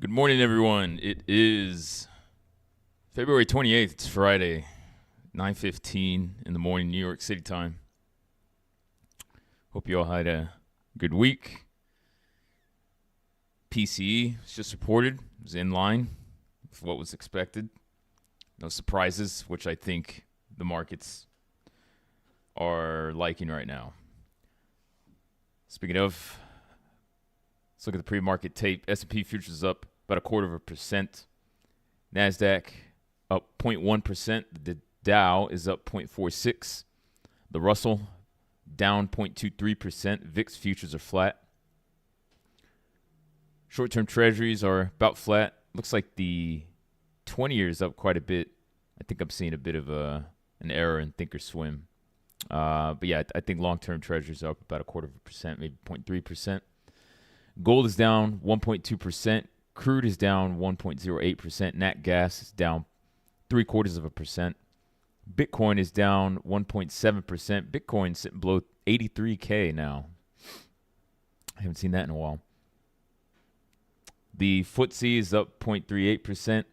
Good morning, everyone. It is February 28th. It's Friday, 9:15 in the morning, New York City time. Hope you all had a good week. PCE was just reported. It was in line with what was expected. No surprises, which I think the markets are liking right now. Speaking of, let's look at the pre-market tape. S&P futures up about 0.25%. NASDAQ up 0.1%. The Dow is up 0.46%. The Russell down 0.23%. VIX futures are flat. Short-term treasuries are about flat. Looks like the 20-year is up quite a bit. I think I'm seeing a bit of an error in Thinkorswim. But yeah, I think long-term treasuries are up about 0.25%, maybe 0.3%. Gold is down 1.2%. Crude is down 1.08%. Nat gas is down 0.75%. Bitcoin is down 1.7%. Bitcoin sitting below 83K now. I haven't seen that in a while. The FTSE is up 0.38%.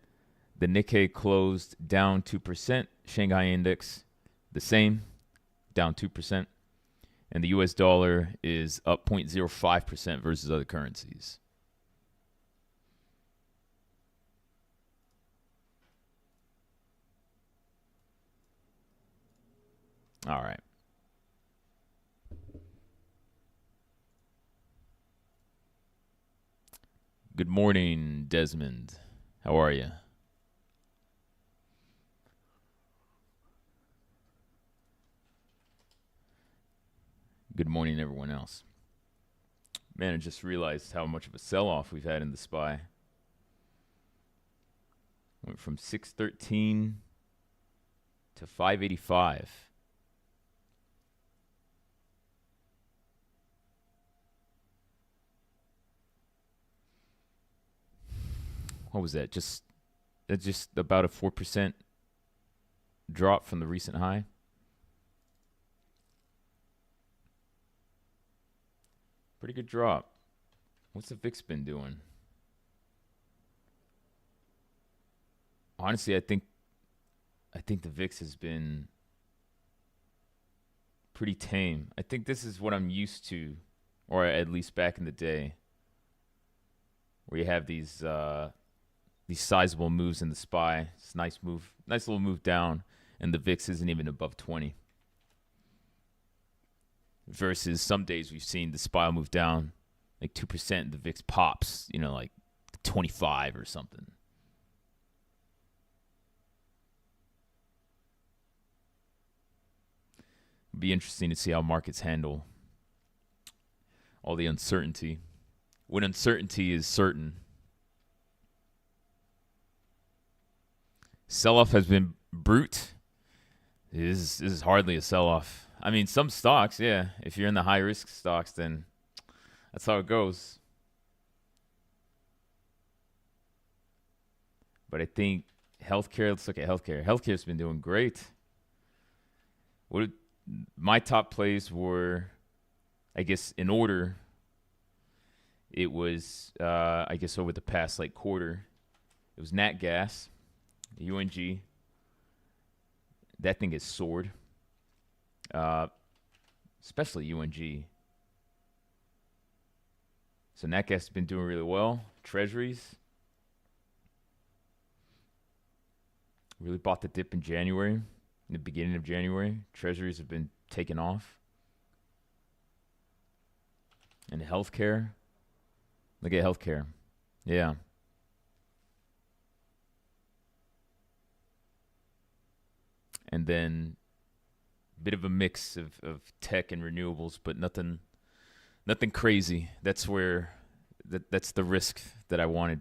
The Nikkei closed down 2%. Shanghai index, the same, down 2%. And the US dollar is up 0.05% versus other currencies. All right. Good morning, Desmond. How are you? Good morning, everyone else. Man, I just realized how much of a sell-off we've had in the SPY. Went from 613 to 585. What was that? That's just about a 4% drop from the recent high. Pretty good drop. What's the VIX been doing? Honestly, I think the VIX has been pretty tame. I think this is what I'm used to, or at least back in the day, where you have these sizable moves in the SPY. It's a nice move, nice little move down, and the VIX isn't even above 20. Versus some days we've seen the SPY move down like 2%, and the VIX pops, like 25 or something. It'd be interesting to see how markets handle all the uncertainty. When uncertainty is certain, sell-off has been brute. This is hardly a sell-off. I mean, some stocks, yeah. If you're in the high-risk stocks, then that's how it goes. But I think healthcare, let's look at healthcare. Healthcare's been doing great. My top plays were, I guess, in order. It was, I guess, over the past quarter. It was Nat Gas, UNG. That thing has soared. Especially UNG. So Nat Gas has been doing really well. Treasuries really bought the dip in January. In the beginning of January, Treasuries have been taking off. And healthcare. Look at healthcare. Yeah. And then a bit of a mix of tech and renewables, but nothing crazy. That's the risk that I wanted.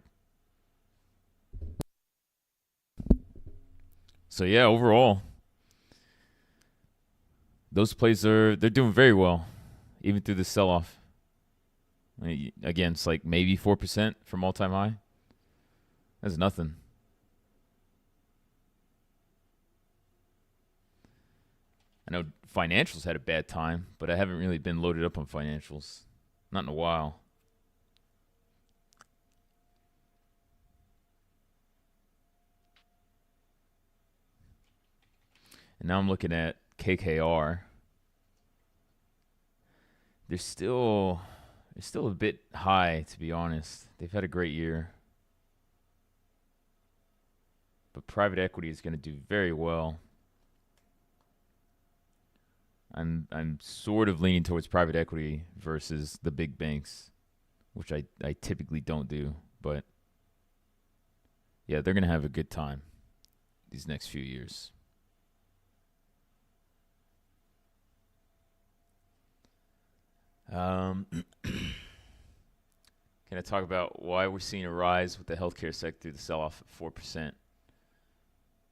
So yeah, overall, those plays they're doing very well, even through the sell-off. Again, it's like maybe 4% from all-time high. That's nothing. I know financials had a bad time, but I haven't really been loaded up on financials. Not in a while. And now I'm looking at KKR. They're still a bit high, to be honest. They've had a great year. But private equity is going to do very well. I'm sort of leaning towards private equity versus the big banks, which I typically don't do. But yeah, they're going to have a good time these next few years. Can I talk about why we're seeing a rise with the healthcare sector, the sell-off at 4%?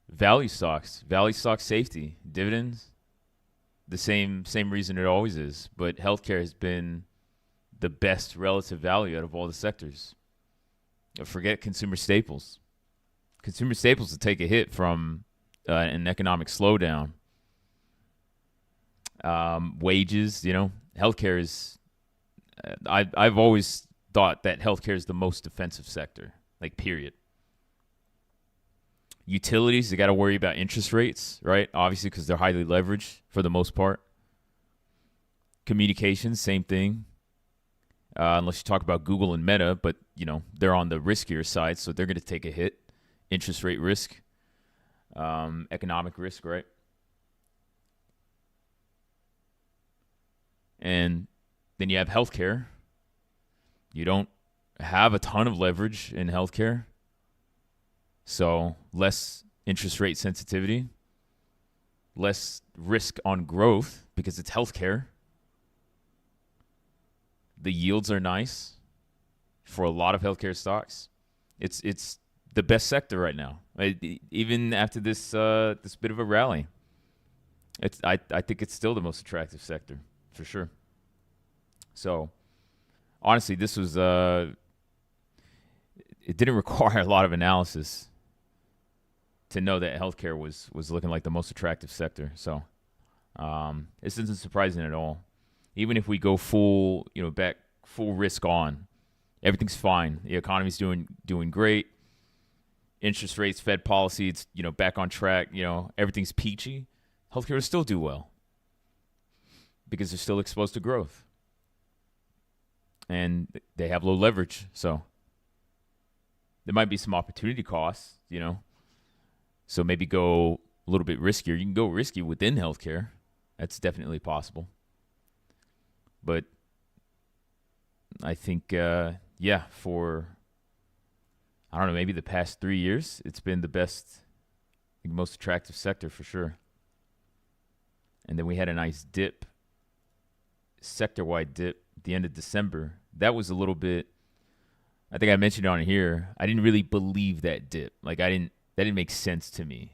Value stocks, safety, dividends, the same reason it always is. But healthcare has been the best relative value out of all the sectors. Forget consumer staples. Consumer staples will take a hit from an economic slowdown. Wages, healthcare is. I've always thought that healthcare is the most defensive sector, like period. Utilities, they got to worry about interest rates, right? Obviously, because they're highly leveraged for the most part. Communications, same thing. Unless you talk about Google and Meta, but they're on the riskier side, so they're going to take a hit. Interest rate risk, economic risk, right? And then you have healthcare. You don't have a ton of leverage in healthcare. So less interest rate sensitivity, less risk on growth because it's healthcare. The yields are nice for a lot of healthcare stocks. It's the best sector right now, even after this bit of a rally. I think it's still the most attractive sector for sure. So honestly, this was it didn't require a lot of analysis to know that healthcare was looking like the most attractive sector. So this isn't surprising at all. Even if we go full risk on, everything's fine. The economy's doing great. Interest rates, Fed policy, it's back on track. Everything's peachy. Healthcare will still do well because they're still exposed to growth, and they have low leverage. So there might be some opportunity costs, So maybe go a little bit riskier. You can go risky within healthcare. That's definitely possible. But I think, for, I don't know, maybe the past 3 years, it's been the best, most attractive sector for sure. And then we had a nice dip, sector-wide dip at the end of December. That was a little bit, I think I mentioned it on here, I didn't really believe that dip. That didn't make sense to me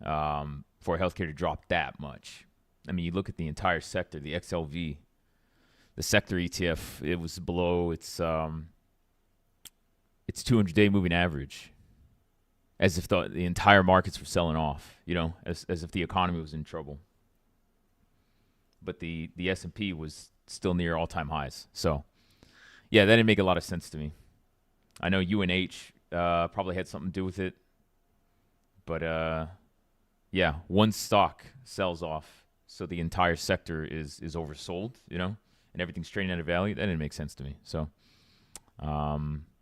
for healthcare to drop that much. I mean, you look at the entire sector, the XLV, the sector ETF, it was below its 200-day moving average, as if the entire markets were selling off, as if the economy was in trouble. But the S&P was still near all-time highs. So, yeah, that didn't make a lot of sense to me. I know UNH probably had something to do with it. But, one stock sells off, so the entire sector is oversold, and everything's trading at a value. That didn't make sense to me. So,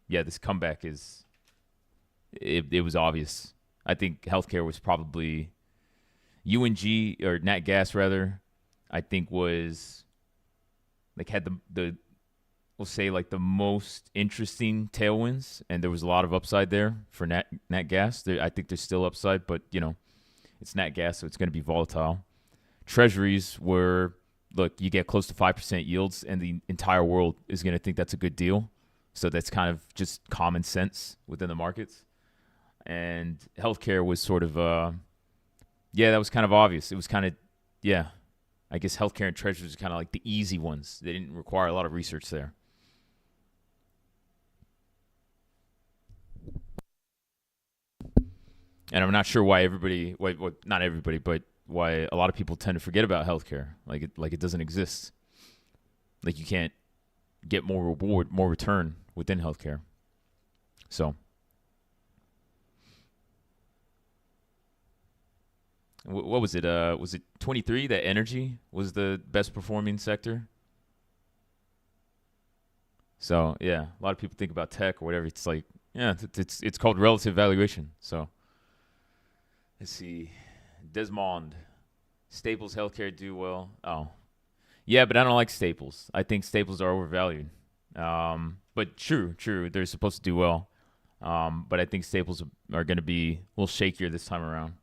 this comeback it was obvious. I think healthcare was probably UNG, or Nat Gas rather, I think was had the we'll say the most interesting tailwinds, and there was a lot of upside there for Nat Gas. I think there's still upside, but it's Nat Gas, so it's going to be volatile. Treasuries were, you get close to 5% yields, and the entire world is going to think that's a good deal. So that's kind of just common sense within the markets. And healthcare was sort of, that was kind of obvious. It was kind of, I guess healthcare and treasuries are kind of like the easy ones. They didn't require a lot of research there. And I'm not sure why not everybody, but why a lot of people tend to forget about healthcare. Like it doesn't exist. Like you can't get more reward, more return within healthcare. So What was it? Was it 23 that energy was the best performing sector? So yeah, a lot of people think about tech or whatever. It's like yeah, it's called relative valuation. So let's see, Desmond, Staples Healthcare do well. Oh yeah, but I don't like Staples. I think Staples are overvalued. But true, they're supposed to do well. But I think Staples are going to be a little shakier this time around.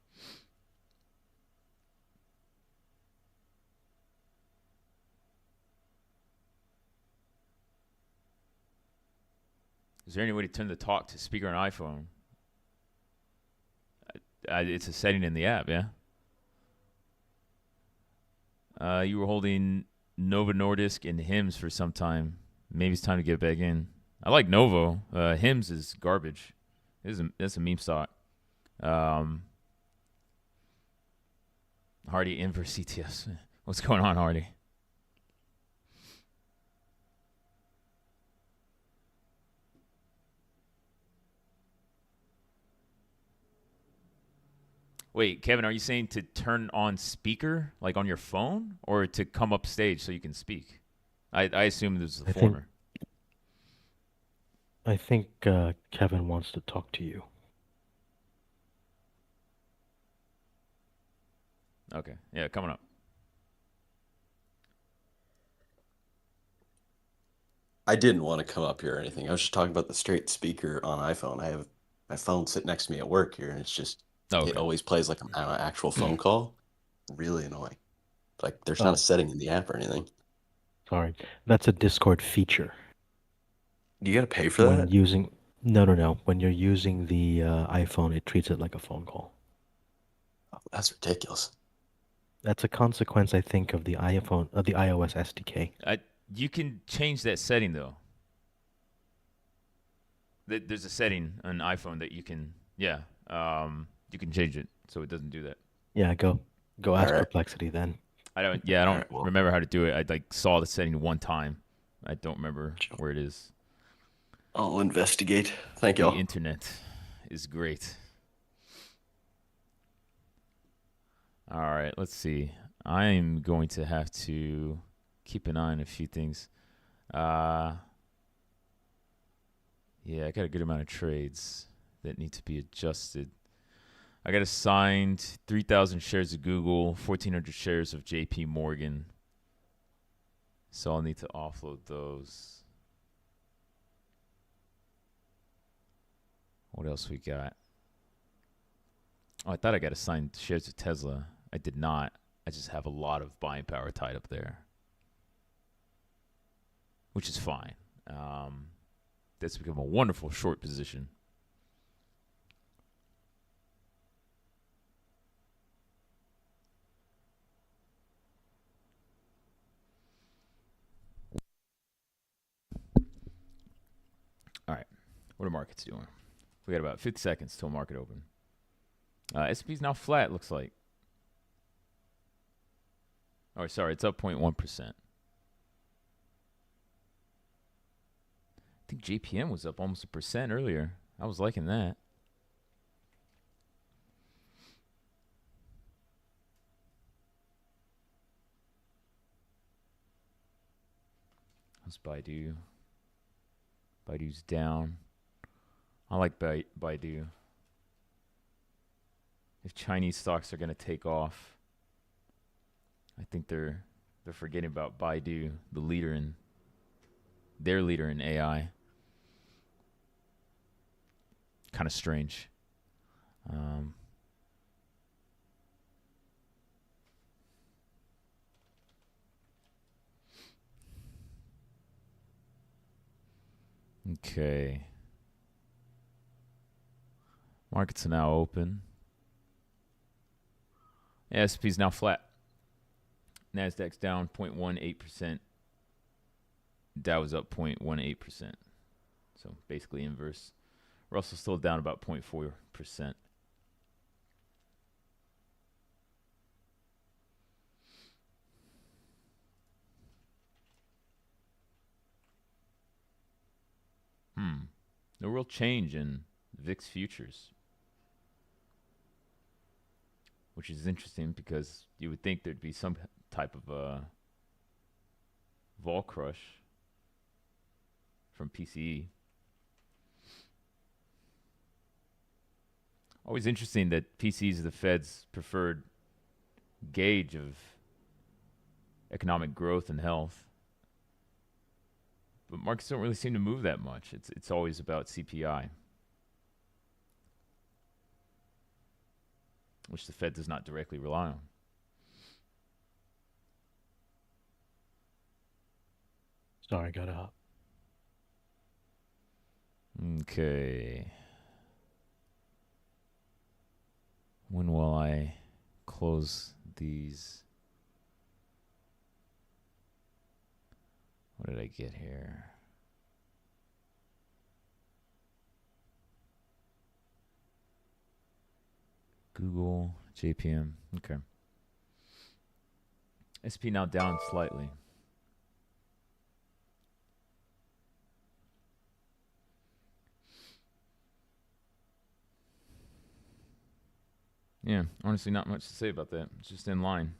Is there any way to turn the talk to speaker on iPhone? It's a setting in the app, yeah. You were holding Nova Nordisk and Hims for some time. Maybe it's time to get back in. I like Novo. Hims is garbage. That's a meme stock. Hardy inverse ETFs. What's going on, Hardy? Wait, Kevin, are you saying to turn on speaker, like on your phone, or to come up stage so you can speak? I assume this is the I think former. I think Kevin wants to talk to you. Okay, yeah, coming up. I didn't want to come up here or anything. I was just talking about the straight speaker on iPhone. I have my phone sitting next to me at work here, and Oh, it okay. always plays like an actual phone call. Really annoying. Like there's not a Oh, setting in the app or anything. sorry. That's a Discord feature. Do you got to pay for When that? using No, no, no. When you're using the iPhone, it treats it like a phone call. Oh, that's ridiculous. That's a consequence, I think, of the iPhone of the iOS SDK. You can change that setting though. There's a setting on iPhone that you can, yeah, you can change it so it doesn't do that. Yeah, go All ask right. Perplexity then. I All don't right. Well, remember how to do it. I like saw the setting one time. I don't remember where it is. I'll investigate. Thank The y'all. internet is great. All right, let's see. I'm going to have to keep an eye on a few things. Uh, yeah, I got a good amount of trades that need to be adjusted. I got assigned 3,000 shares of Google, 1,400 shares of JP Morgan. So I'll need to offload those. What else we got? Oh, I thought I got assigned shares of Tesla. I did not. I just have a lot of buying power tied up there, which is fine. That's become a wonderful short position. All right, what are markets doing? We got about 50 seconds till market open. S&P's now flat, looks like. Oh, sorry, it's up 0.1%. I think JPM was up almost 1% earlier. I was liking that. How's Baidu? Baidu's down. I like Baidu. If Chinese stocks are going to take off, I think they're forgetting about Baidu, the leader in their leader in AI. Kind of strange. Um, okay. Markets are now open. S&P's now flat. Nasdaq's down 0.18%. Dow was up 0.18%. So basically inverse. Russell's still down about 0.4%. No real change in VIX futures. which is interesting because you would think there'd be some type of vol crush from PCE. Always interesting that PCE is the Fed's preferred gauge of economic growth and health. But markets don't really seem to move that much. It's always about CPI, which the Fed does not directly rely on. Sorry, got up. Okay. When will I close these? What did I get here? Google, JPM. Okay. SP now down slightly. Yeah, honestly, not much to say about that. It's just in line.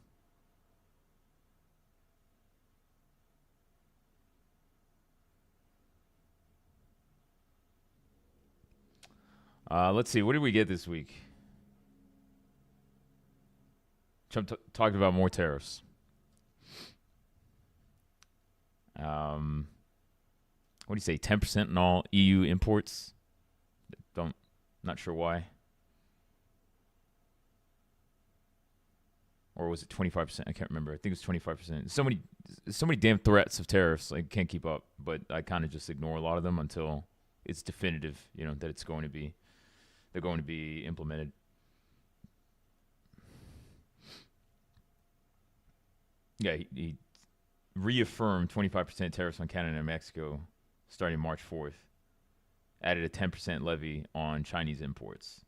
Let's see. What did we get this week? Trump talked about more tariffs. What do you say? 10% in all EU imports. Not sure why. Or was it 25%? I can't remember. I think it was 25%. So many damn threats of tariffs. I can't keep up. But I kind of just ignore a lot of them until it's definitive, that they're going to be implemented. Yeah, he reaffirmed 25% tariffs on Canada and Mexico starting March 4th. Added a 10% levy on Chinese imports.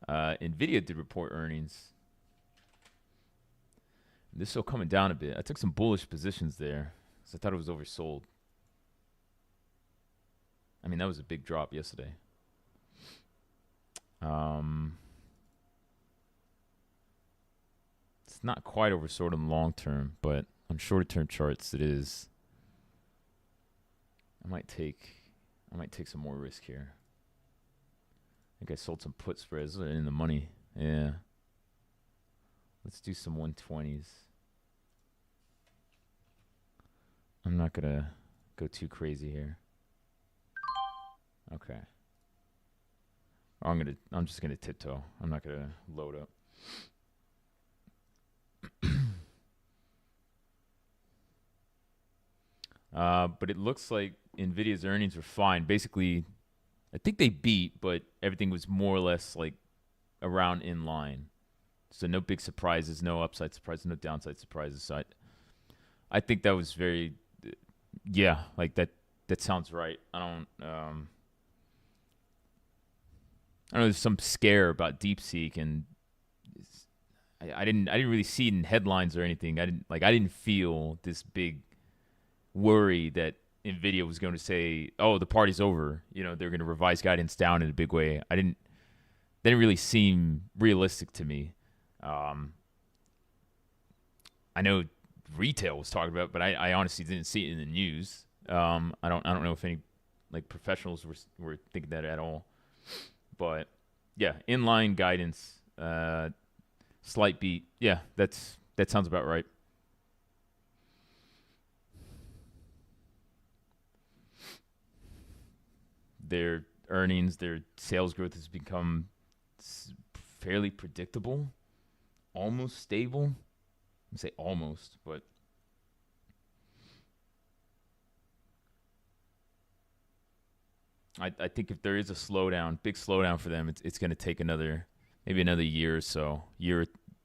Nvidia did report earnings. This is still coming down a bit. I took some bullish positions there because I thought it was oversold. I mean, that was a big drop yesterday. It's not quite oversold in the long term, but on shorter term charts, it is. I might take some more risk here. I think I sold some put spreads in the money. Yeah. Let's do some 120s. I'm not gonna go too crazy here. Okay. I'm just gonna tiptoe. I'm not gonna load up. But it looks like Nvidia's earnings were fine. Basically, I think they beat, but everything was more or less like around in line. So no big surprises, no upside surprises, no downside surprises. So I think that was very, yeah, like that sounds right. I don't know. There's some scare about DeepSeek, and I didn't really see it in headlines or anything. I didn't feel this big worry that Nvidia was going to say, "Oh, the party's over." They're going to revise guidance down in a big way. They didn't really seem realistic to me. I know retail was talking about it, but I honestly didn't see it in the news. I don't know if any professionals were thinking that at all. But yeah, inline guidance, slight beat. Yeah, that sounds about right. Their earnings, their sales growth has become fairly predictable, almost stable. I say almost, but I think if there is a slowdown, big slowdown for them, it's going to take maybe another year or so,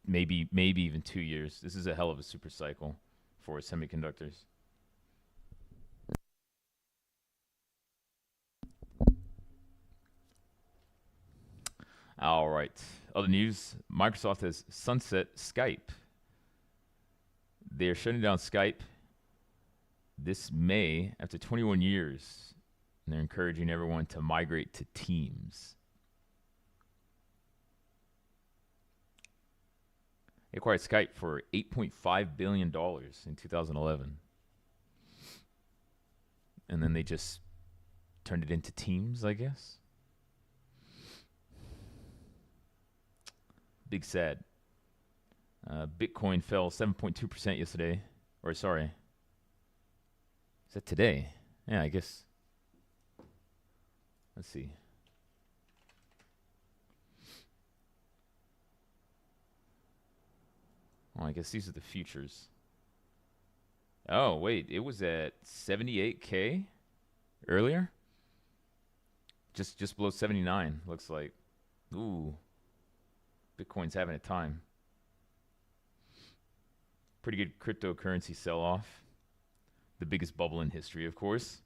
maybe even 2 years. This is a hell of a super cycle for semiconductors. All right. Other news, Microsoft has sunset Skype. They're shutting down Skype this May after 21 years And they're encouraging everyone to migrate to Teams. They acquired Skype for $8.5 billion in 2011. And then they just turned it into Teams, I guess. Big sad. Bitcoin fell 7.2% yesterday. Or sorry. Is that today? Yeah, I guess. Let's see. Oh, I guess these are the futures. Oh, wait. It was at 78K earlier? Just below 79, looks like. Ooh. Bitcoin's having a time. Pretty good cryptocurrency sell-off. The biggest bubble in history, of course.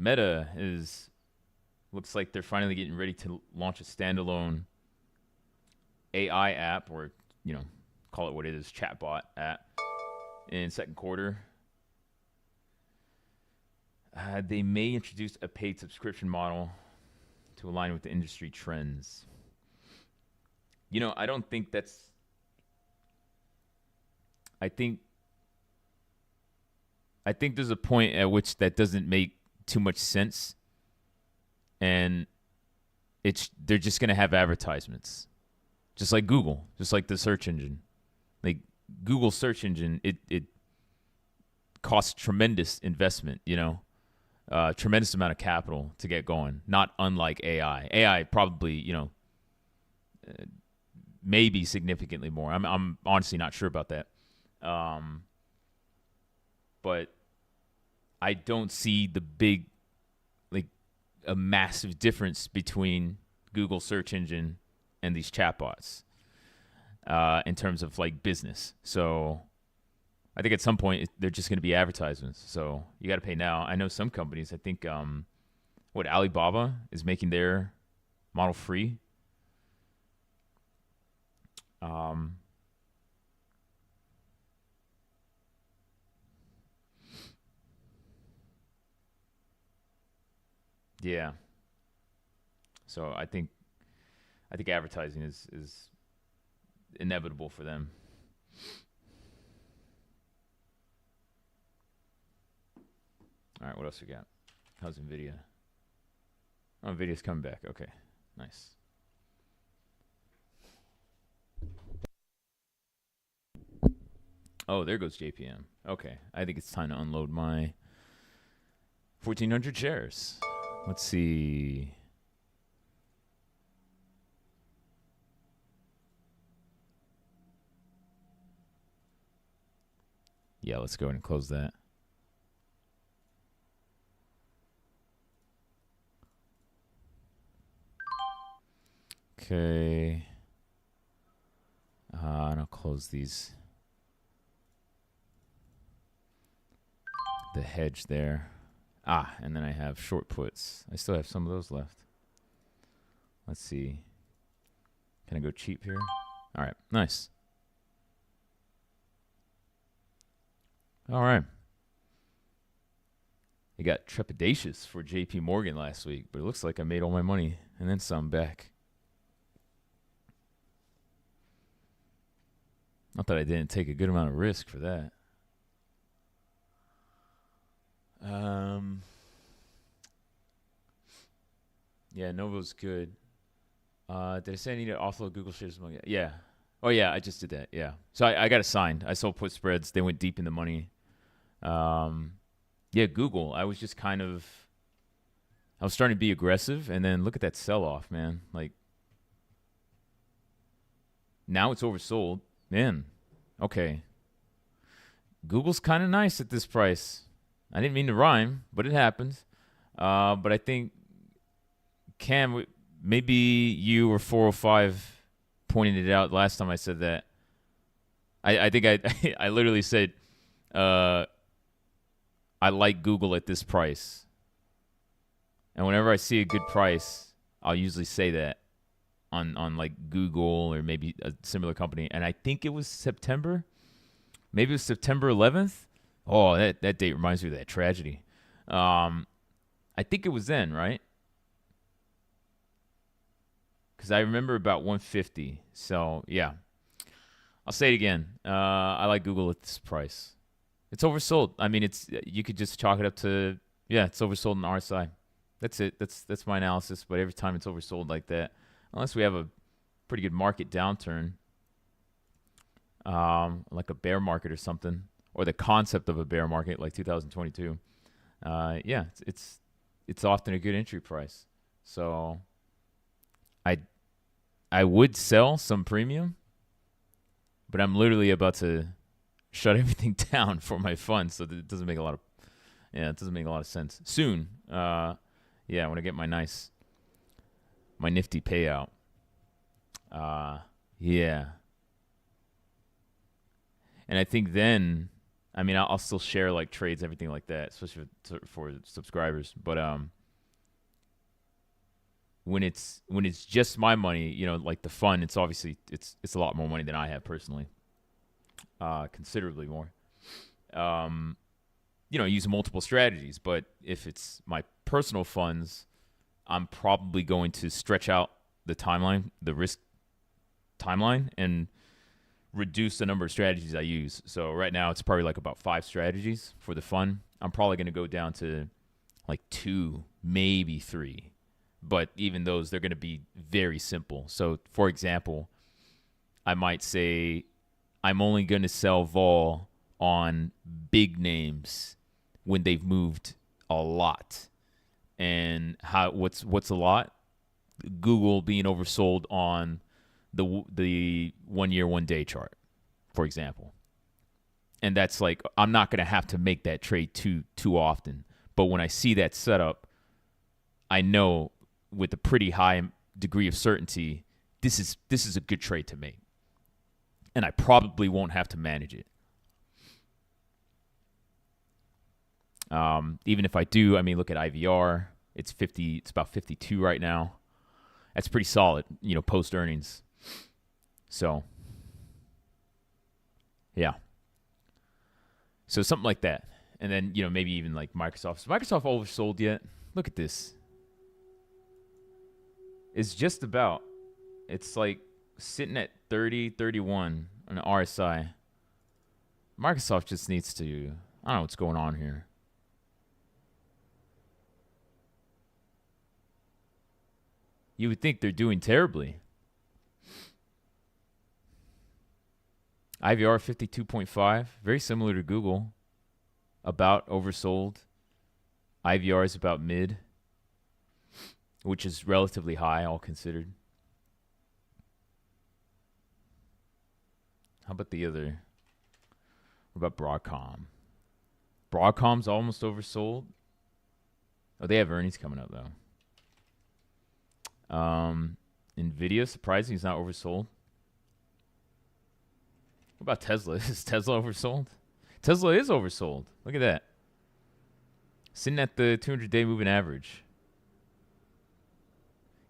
Meta looks like they're finally getting ready to launch a standalone AI app, or call it what it is, chatbot app, in second quarter. They may introduce a paid subscription model to align with the industry trends. I don't think that's. I think there's a point at which that doesn't make too much sense, and they're just gonna have advertisements, just like Google, just like the search engine. Like Google search engine, it costs tremendous investment, tremendous amount of capital to get going. Not unlike AI. AI probably, maybe significantly more. I'm honestly not sure about that. But I don't see the big, a massive difference between Google search engine and these chatbots in terms of business. So I think at some point they're just going to be advertisements. So you got to pay now. I know some companies, I think, Alibaba is making their model free. Yeah. So I think advertising is inevitable for them. All right, what else we got? How's NVIDIA? Oh, NVIDIA's coming back. Okay, nice. Oh, there goes JPM. Okay, I think it's time to unload my 1,400 shares. Let's see. Yeah, let's go ahead and close that. Okay. And I'll close these. The hedge there. And then I have short puts. I still have some of those left. Let's see. Can I go cheap here? All right, nice. All right. It got trepidatious for JP Morgan last week, but it looks like I made all my money and then some back. Not that I didn't take a good amount of risk for that. Yeah, Novo's good. Did I say I need to offload Google shares? Yeah. Oh, yeah, I just did that. Yeah. So I got assigned. I sold put spreads. They went deep in the money. Yeah, Google. I was just I was starting to be aggressive, and then look at that sell-off, man. Now it's oversold. Man, okay. Google's kind of nice at this price. I didn't mean to rhyme, but it happens. But I think, Cam, maybe you or 405 pointed it out last time I said that. I think I literally said, I like Google at this price. And whenever I see a good price, I'll usually say that. on like Google or maybe a similar company, and I think it was September. Maybe it was September 11th. Oh, that date reminds me of that tragedy. I think it was then, right? Because I remember about 150. So yeah, I'll say it again. I like Google at this price. It's oversold. I mean, you could just chalk it up to it's oversold in RSI. That's it. That's my analysis. But every time it's oversold like that, unless we have a pretty good market downturn, like a bear market or something, or the concept of a bear market like 2022, it's often a good entry price. So I would sell some premium, but I'm literally about to shut everything down for my fund, so that it doesn't make a lot of sense. Soon, when I get my nifty payout. And I think then, I mean, I'll still share like trades, everything like that, especially for subscribers. But when it's just my money, like the fund, it's obviously it's a lot more money than I have personally, considerably more. Use multiple strategies. But if it's my personal funds, I'm probably going to stretch out the risk timeline, and reduce the number of strategies I use. So right now it's probably like about 5 strategies for the fund. I'm probably going to go down to like 2, maybe 3. But even those, they're going to be very simple. So for example, I might say I'm only going to sell vol on big names when they've moved a lot. And what's a lot? Google being oversold on the 1 year, 1 day chart, for example. And that's like, I'm not going to have to make that trade too often. But when I see that setup, I know with a pretty high degree of certainty, this is a good trade to make. And I probably won't have to manage it. Even if I do, I mean, look at IVR. It's about 52 right now. That's pretty solid, post earnings. So, yeah. So something like that. And then, maybe even like Microsoft. Is Microsoft oversold yet? Look at this. It's just about. It's like sitting at 30, 31 on the RSI. Microsoft just needs to, I don't know what's going on here. You would think they're doing terribly. IVR 52.5, very similar to Google. About oversold. IVR is about mid, which is relatively high, all considered. How about the other? What about Broadcom? Broadcom's almost oversold. Oh, they have earnings coming up, though. NVIDIA, surprising, is not oversold. What about Tesla? Is Tesla oversold? Tesla is oversold. Look at that. Sitting at the 200-day moving average.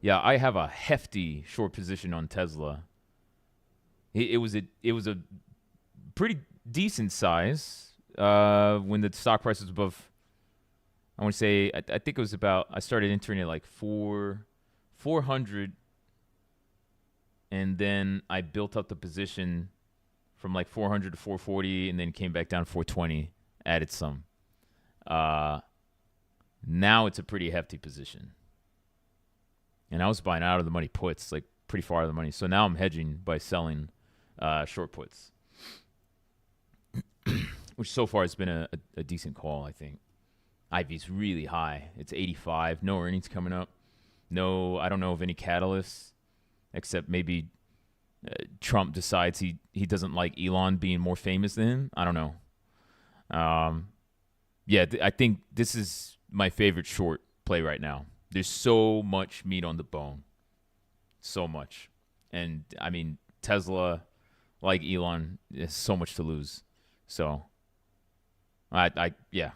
Yeah, I have a hefty short position on Tesla. It was a pretty decent size when the stock price was above. I want to say I think it was about. I started entering it like 400, and then I built up the position from like 400 to 440, and then came back down to 420. Added some. Now it's a pretty hefty position. And I was buying out of the money puts, like pretty far out of the money. So now I'm hedging by selling short puts, which so far has been a decent call, I think. IV's really high. It's 85. No earnings coming up. No, I don't know of any catalysts, except maybe Trump decides he doesn't like Elon being more famous than him. I don't know. I think this is my favorite short play right now. There's so much meat on the bone. So much. And, I mean, Tesla, like Elon, has so much to lose. So, yeah.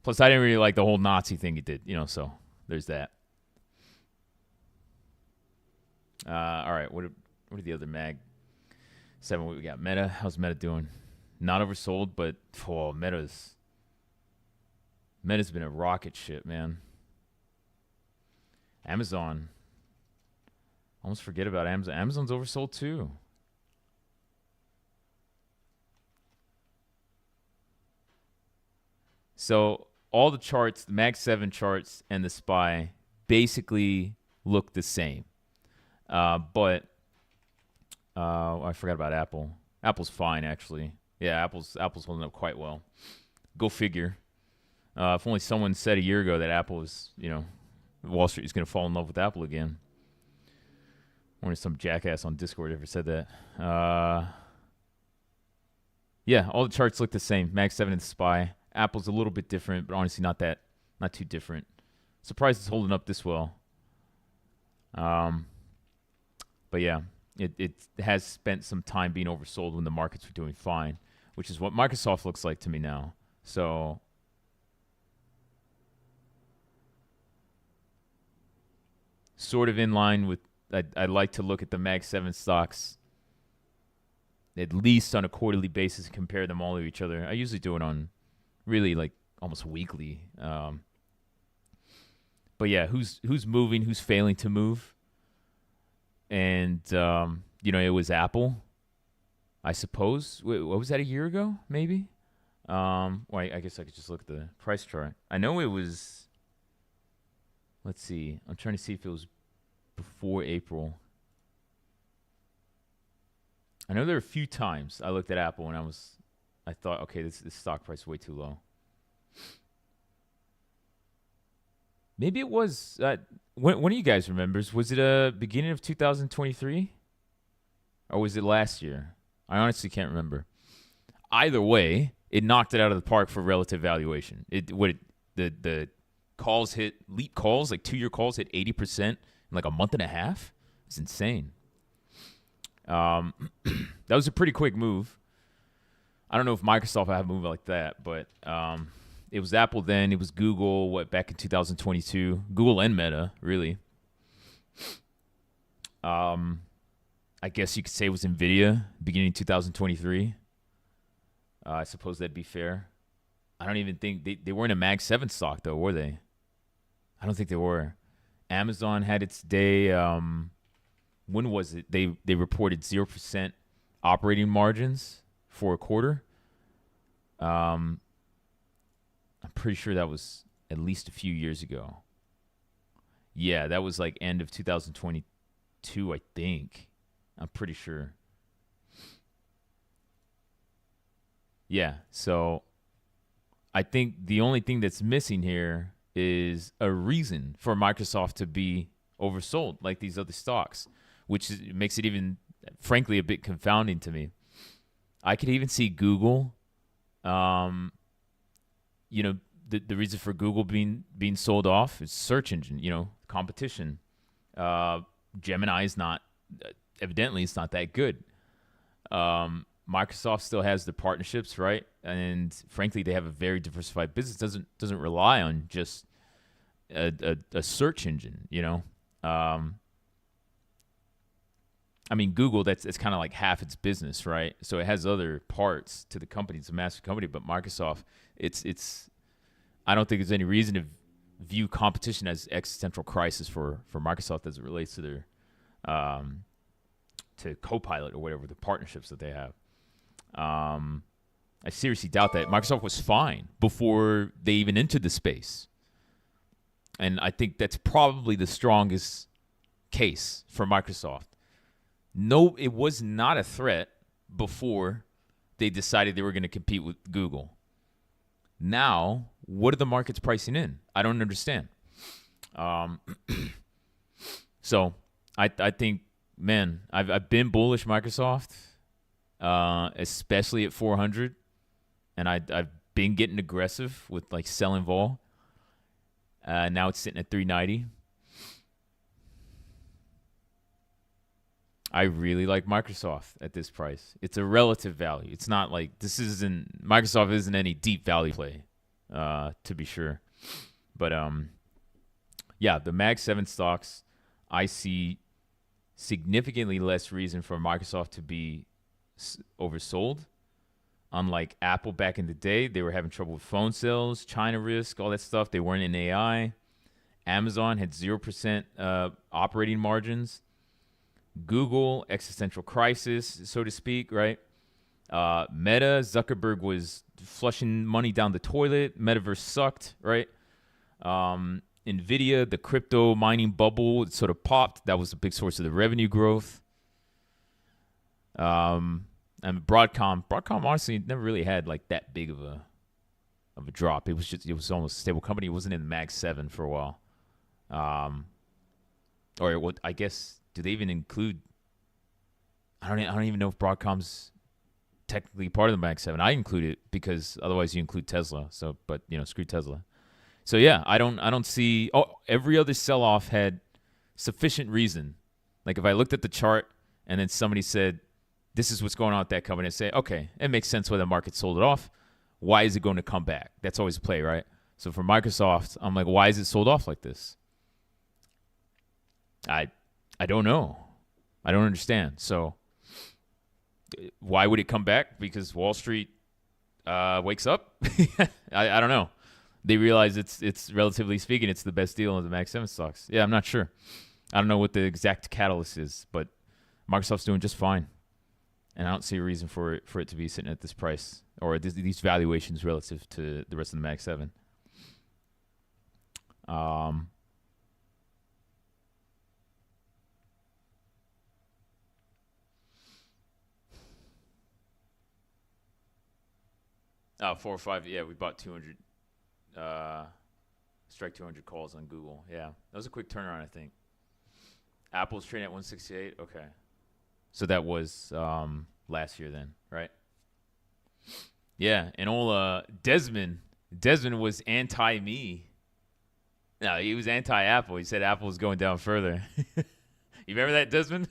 Plus, I didn't really like the whole Nazi thing he did, so there's that. All right, what are the other Mag 7? What we got? Meta. How's Meta doing? Not oversold, but Meta's been a rocket ship, man. Amazon. Almost forget about Amazon. Amazon's oversold too. So all the charts, the Mag 7 charts and the SPY, basically look the same. But I forgot about Apple. Apple's fine, actually. Yeah, Apple's holding up quite well. Go figure. If only someone said a year ago that Apple was, Wall Street is going to fall in love with Apple again. I wonder if some jackass on Discord ever said that. Yeah, all the charts look the same. Mag 7 and SPY. Apple's a little bit different, but honestly not too different. Surprised it's holding up this well. But yeah, it has spent some time being oversold when the markets were doing fine, which is what Microsoft looks like to me now. So sort of in line with, I'd like to look at the Mag 7 stocks at least on a quarterly basis and compare them all to each other. I usually do it on really like almost weekly. But yeah, who's moving, who's failing to move? And, it was Apple, I suppose. Wait, what was that, a year ago, maybe? Well, I guess I could just look at the price chart. I know it was, let's see. I'm trying to see if it was before April. I know there were a few times I looked at Apple and I thought, okay, this stock price is way too low. Maybe it was, one of you guys remembers, was it beginning of 2023? Or was it last year? I honestly can't remember. Either way, it knocked it out of the park for relative valuation. The calls hit, leap calls, like 2-year calls hit 80% in like a month and a half. It's insane. That was a pretty quick move. I don't know if Microsoft will have a move like that, but it was Apple then. It was Google, back in 2022. Google and Meta, really. I guess you could say it was NVIDIA, beginning 2023. I suppose that'd be fair. I don't even think they weren't a Mag 7 stock, though, were they? I don't think they were. Amazon had its day. When was it? They reported 0% operating margins for a quarter. I'm pretty sure that was at least a few years ago. Yeah, that was like end of 2022, I think. I'm pretty sure. Yeah, so I think the only thing that's missing here is a reason for Microsoft to be oversold like these other stocks, which makes it even, frankly, a bit confounding to me. I could even see Google, the reason for Google being sold off is search engine, competition. Gemini is not, evidently it's not that good. Microsoft still has the partnerships, right? And frankly, they have a very diversified business. Doesn't rely on just a search engine, I mean, Google, that's kind of like half its business, right? So it has other parts to the company. It's a massive company, but Microsoft, it's. I don't think there's any reason to view competition as existential crisis for Microsoft as it relates to their to Copilot or whatever the partnerships that they have. I seriously doubt that. Microsoft was fine before they even entered the space, and I think that's probably the strongest case for Microsoft. No, it was not a threat before they decided they were going to compete with Google. Now, what are the markets pricing in? I don't understand. So I think, man, I've been bullish Microsoft, especially at 400, and I've been getting aggressive with like selling vol. Now it's sitting at 390. I really like Microsoft at this price. It's a relative value. It's not like Microsoft isn't any deep value play, to be sure. But yeah, the Mag 7 stocks, I see significantly less reason for Microsoft to be oversold. Unlike Apple back in the day, they were having trouble with phone sales, China risk, all that stuff. They weren't in AI. Amazon had 0% operating margins. Google, existential crisis, so to speak, right? Meta, Zuckerberg was flushing money down the toilet. Metaverse sucked, right? Nvidia, the crypto mining bubble, it sort of popped. That was a big source of the revenue growth. And Broadcom honestly never really had like that big of a drop. It was almost a stable company. It wasn't in the Mag 7 for a while. Or what? I guess, do they even include? I don't even know if Broadcom's technically part of the Mag 7. I include it because otherwise you include Tesla. So, but screw Tesla. So yeah, I don't see. Oh, every other sell-off had sufficient reason. Like if I looked at the chart and then somebody said, "This is what's going on with that company," I say, "Okay, it makes sense why the market sold it off. Why is it going to come back?" That's always a play, right? So for Microsoft, I'm like, why is it sold off like this? I don't know. I don't understand. So why would it come back? Because Wall Street wakes up? I don't know. They realize it's relatively speaking, it's the best deal in the Mag 7 stocks. Yeah, I'm not sure. I don't know what the exact catalyst is, but Microsoft's doing just fine. And I don't see a reason for it to be sitting at this price or these valuations relative to the rest of the Mag 7. 4 or 5. Yeah, we bought 200. Strike 200 calls on Google. Yeah, that was a quick turnaround, I think. Apple's trading at 168. Okay, so that was last year then, right? Yeah, and all Desmond was anti-me. No, he was anti-Apple. He said Apple was going down further. You remember that, Desmond?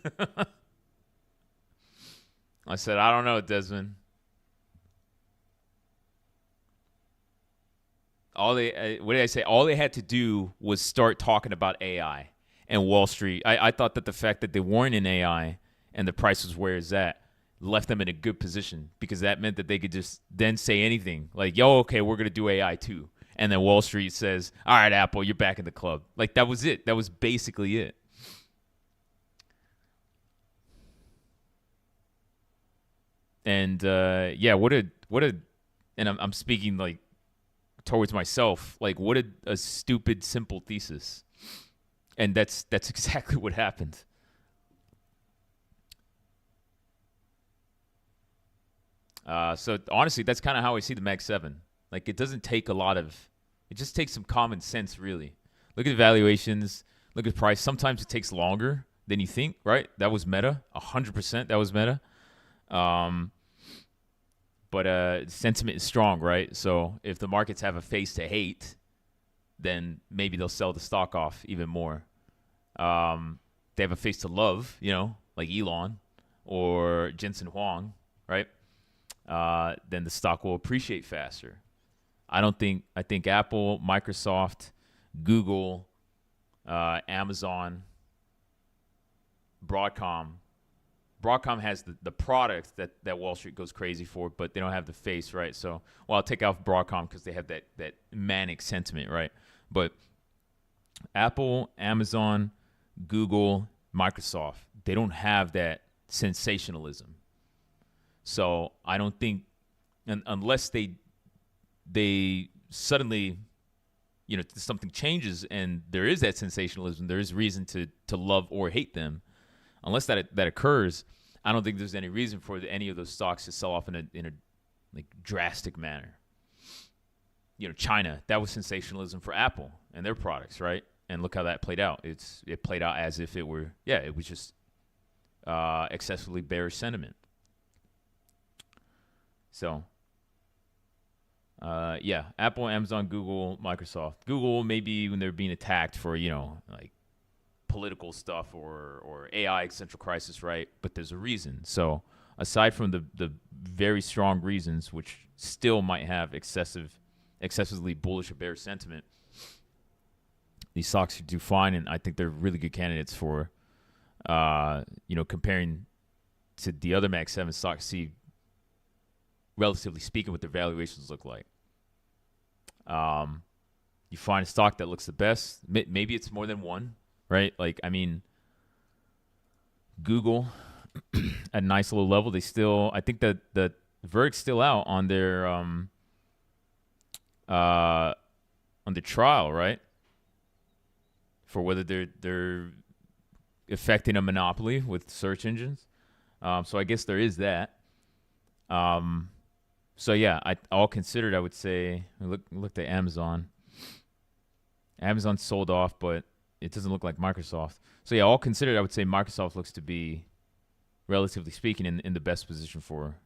I said, I don't know, Desmond. What did I say? All they had to do was start talking about AI and Wall Street. I thought that the fact that they weren't in AI and the price was where it's at left them in a good position because that meant that they could just then say anything like, yo, okay, we're going to do AI too. And then Wall Street says, all right, Apple, you're back in the club. Like that was it. That was basically it. And yeah, what a, and I'm speaking like towards myself, like what a stupid, simple thesis. And that's exactly what happened. So honestly, that's kind of how I see the Mag 7. Like it doesn't take a lot of, it just takes some common sense, really. Look at the valuations, look at price. Sometimes it takes longer than you think, right? That was Meta, 100%. That was Meta. But sentiment is strong, right? So if the markets have a face to hate, then maybe they'll sell the stock off even more. They have a face to love, like Elon or Jensen Huang, right? Then the stock will appreciate faster. I think Apple, Microsoft, Google, Amazon, Broadcom has the product that Wall Street goes crazy for, but they don't have the face, right? So, well, I'll take off Broadcom because they have that manic sentiment, right? But Apple, Amazon, Google, Microsoft, they don't have that sensationalism. So I don't think, unless they suddenly, something changes and there is that sensationalism, there is reason to love or hate them. Unless that occurs, I don't think there's any reason for any of those stocks to sell off in a like drastic manner. China, that was sensationalism for Apple and their products, right? And look how that played out. It played out as if it were, it was just excessively bearish sentiment. So, Apple, Amazon, Google, Microsoft. Google, maybe when they're being attacked for, like political stuff or AI existential crisis, right? But there's a reason. So aside from the very strong reasons, which still might have excessively bullish or bearish sentiment, these stocks do fine, and I think they're really good candidates for Comparing to the other Mag 7 stocks, see, relatively speaking, what their valuations look like. You find a stock that looks the best. Maybe it's more than one, right? Like, I mean, Google at a nice little level. They still, I think that the verdict's still out on their trial, right? For whether they're affecting a monopoly with search engines. So I guess there is that. So yeah, all considered, I would say, look at Amazon. Amazon sold off, but it doesn't look like Microsoft. So yeah, all considered, I would say Microsoft looks to be, relatively speaking, in the best position for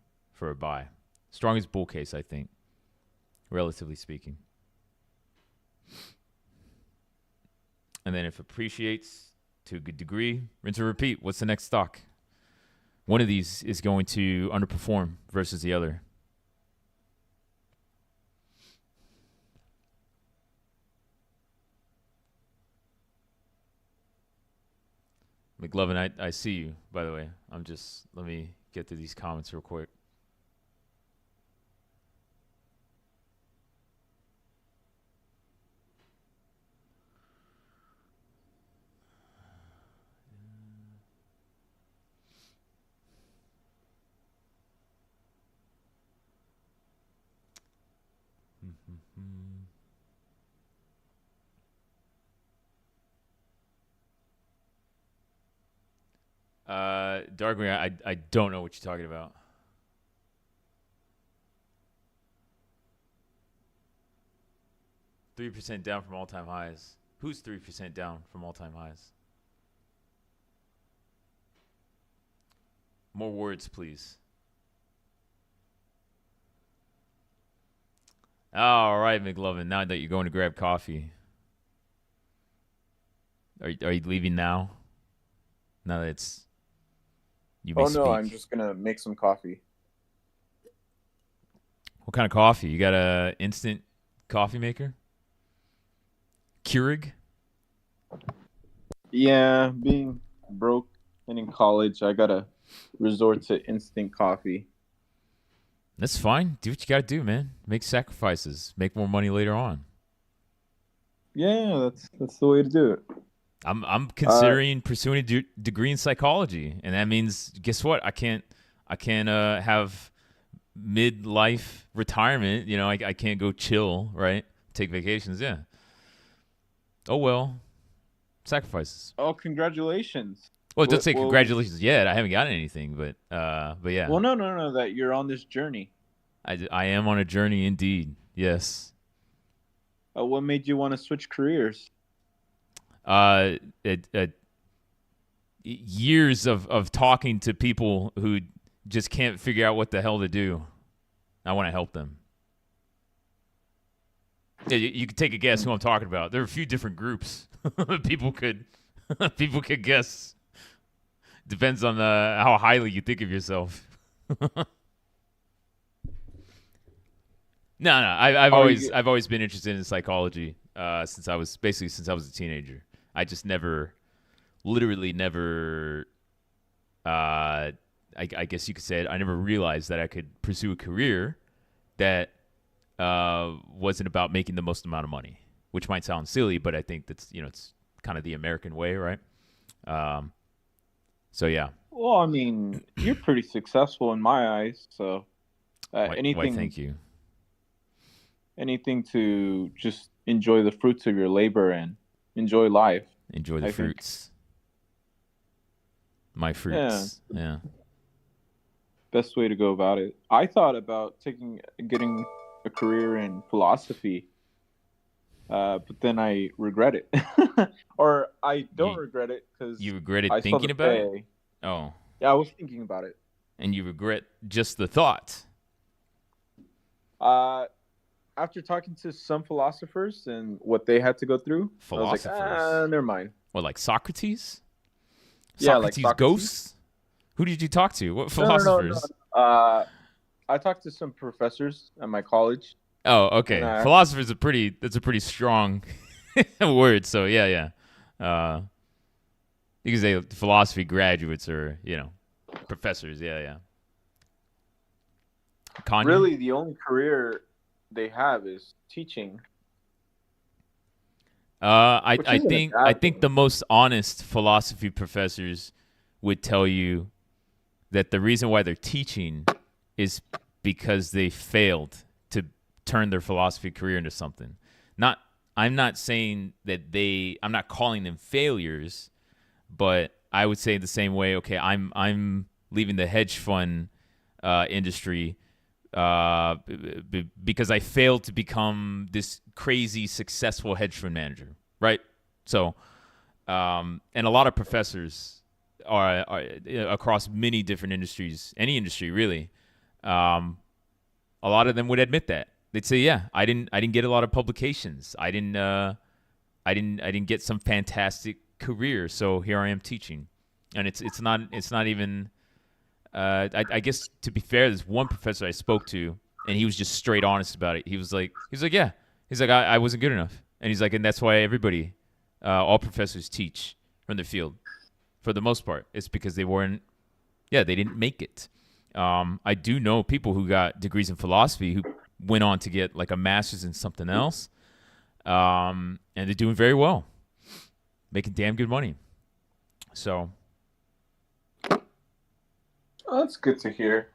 a buy. Strongest bull case, I think, relatively speaking. And then if appreciates to a good degree, rinse and repeat. What's the next stock? One of these is going to underperform versus the other. McLovin, I see you, by the way. Let me get to these comments real quick. Darkwing, I don't know what you're talking about. %3 down from all-time highs. Who's 3% down from all-time highs? More words, please. All right, McLovin. Now that you're going to grab coffee, are you leaving now? Now that it's you may speak. I'm just gonna make some coffee. What kind of coffee? You got a instant coffee maker? Keurig? Yeah, being broke and in college, I gotta resort to instant coffee. That's fine. Do what you gotta do, man. Make sacrifices. Make more money later on. Yeah, that's the way to do it. I'm considering pursuing a degree in psychology, and that means, guess what? I can't have midlife retirement. I can't go chill, right? Take vacations. Yeah. Oh well, sacrifices. Oh, congratulations. Well, don't say congratulations yet. I haven't gotten anything, but yeah. Well, no, that you're on this journey. I am on a journey indeed. Yes. What made you want to switch careers? Years of talking to people who just can't figure out what the hell to do. I want to help them. Yeah, you could take a guess who I'm talking about. There are a few different groups. people could guess. Depends on how highly you think of yourself. No. I've always been interested in psychology since I was a teenager. I just literally never. I guess you could say it. I never realized that I could pursue a career that wasn't about making the most amount of money, which might sound silly, but I think that's it's kind of the American way, right? So yeah. Well, I mean, you're pretty successful in my eyes, so anything. Why, thank you. Anything to just enjoy the fruits of your labor and enjoy life. Enjoy the fruits. My fruits. Yeah. Best way to go about it. I thought about getting a career in philosophy, but then I regret it. Or I don't regret it because you regretted thinking about it. Oh. Yeah, I was thinking about it. And you regret just the thought. After talking to some philosophers and what they had to go through, philosophers, I was like, never mind. What, like Socrates? Yeah, like Socrates. Ghosts? Who did you talk to? What philosophers? No. I talked to some professors at my college. Oh, okay. Philosophers that's a pretty strong word. So yeah. You can say philosophy graduates or professors. Yeah. Kanye? Really, the only career they have is teaching. I Which I isn't a think bad I think thing. the most honest philosophy professors would tell you that the reason why they're teaching is because they failed to turn their philosophy career into something. Not I'm not saying that I'm not calling them failures, but I would say the same way. Okay, I'm leaving the hedge fund industry because I failed to become this crazy successful hedge fund manager, right? So, and a lot of professors are across many different industries, any industry really. A lot of them would admit that they'd say, "Yeah, I didn't get a lot of publications. I didn't get some fantastic career. So here I am teaching." And it's not even. I guess to be fair, there's one professor I spoke to, and he was just straight honest about it. He's like, yeah, he's like, I wasn't good enough, and he's like, and that's why everybody, all professors teach from their field, for the most part. It's because they didn't make it. I do know people who got degrees in philosophy who went on to get like a master's in something else, and they're doing very well, making damn good money. So. Oh, that's good to hear.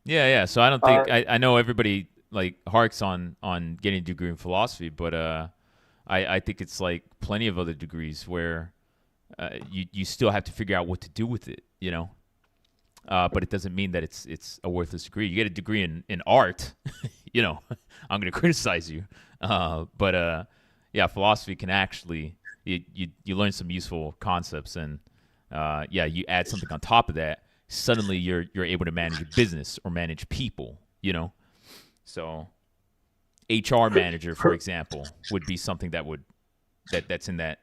Yeah. So I don't think I know everybody like harks on getting a degree in philosophy, but I think it's like plenty of other degrees where you still have to figure out what to do with it, But it doesn't mean that it's a worthless degree. You get a degree in art, I'm going to criticize you, but yeah, philosophy can actually you learn some useful concepts, and you add something on top of that. Suddenly you're able to manage a business or manage people, So HR manager, for example, would be something that's in that,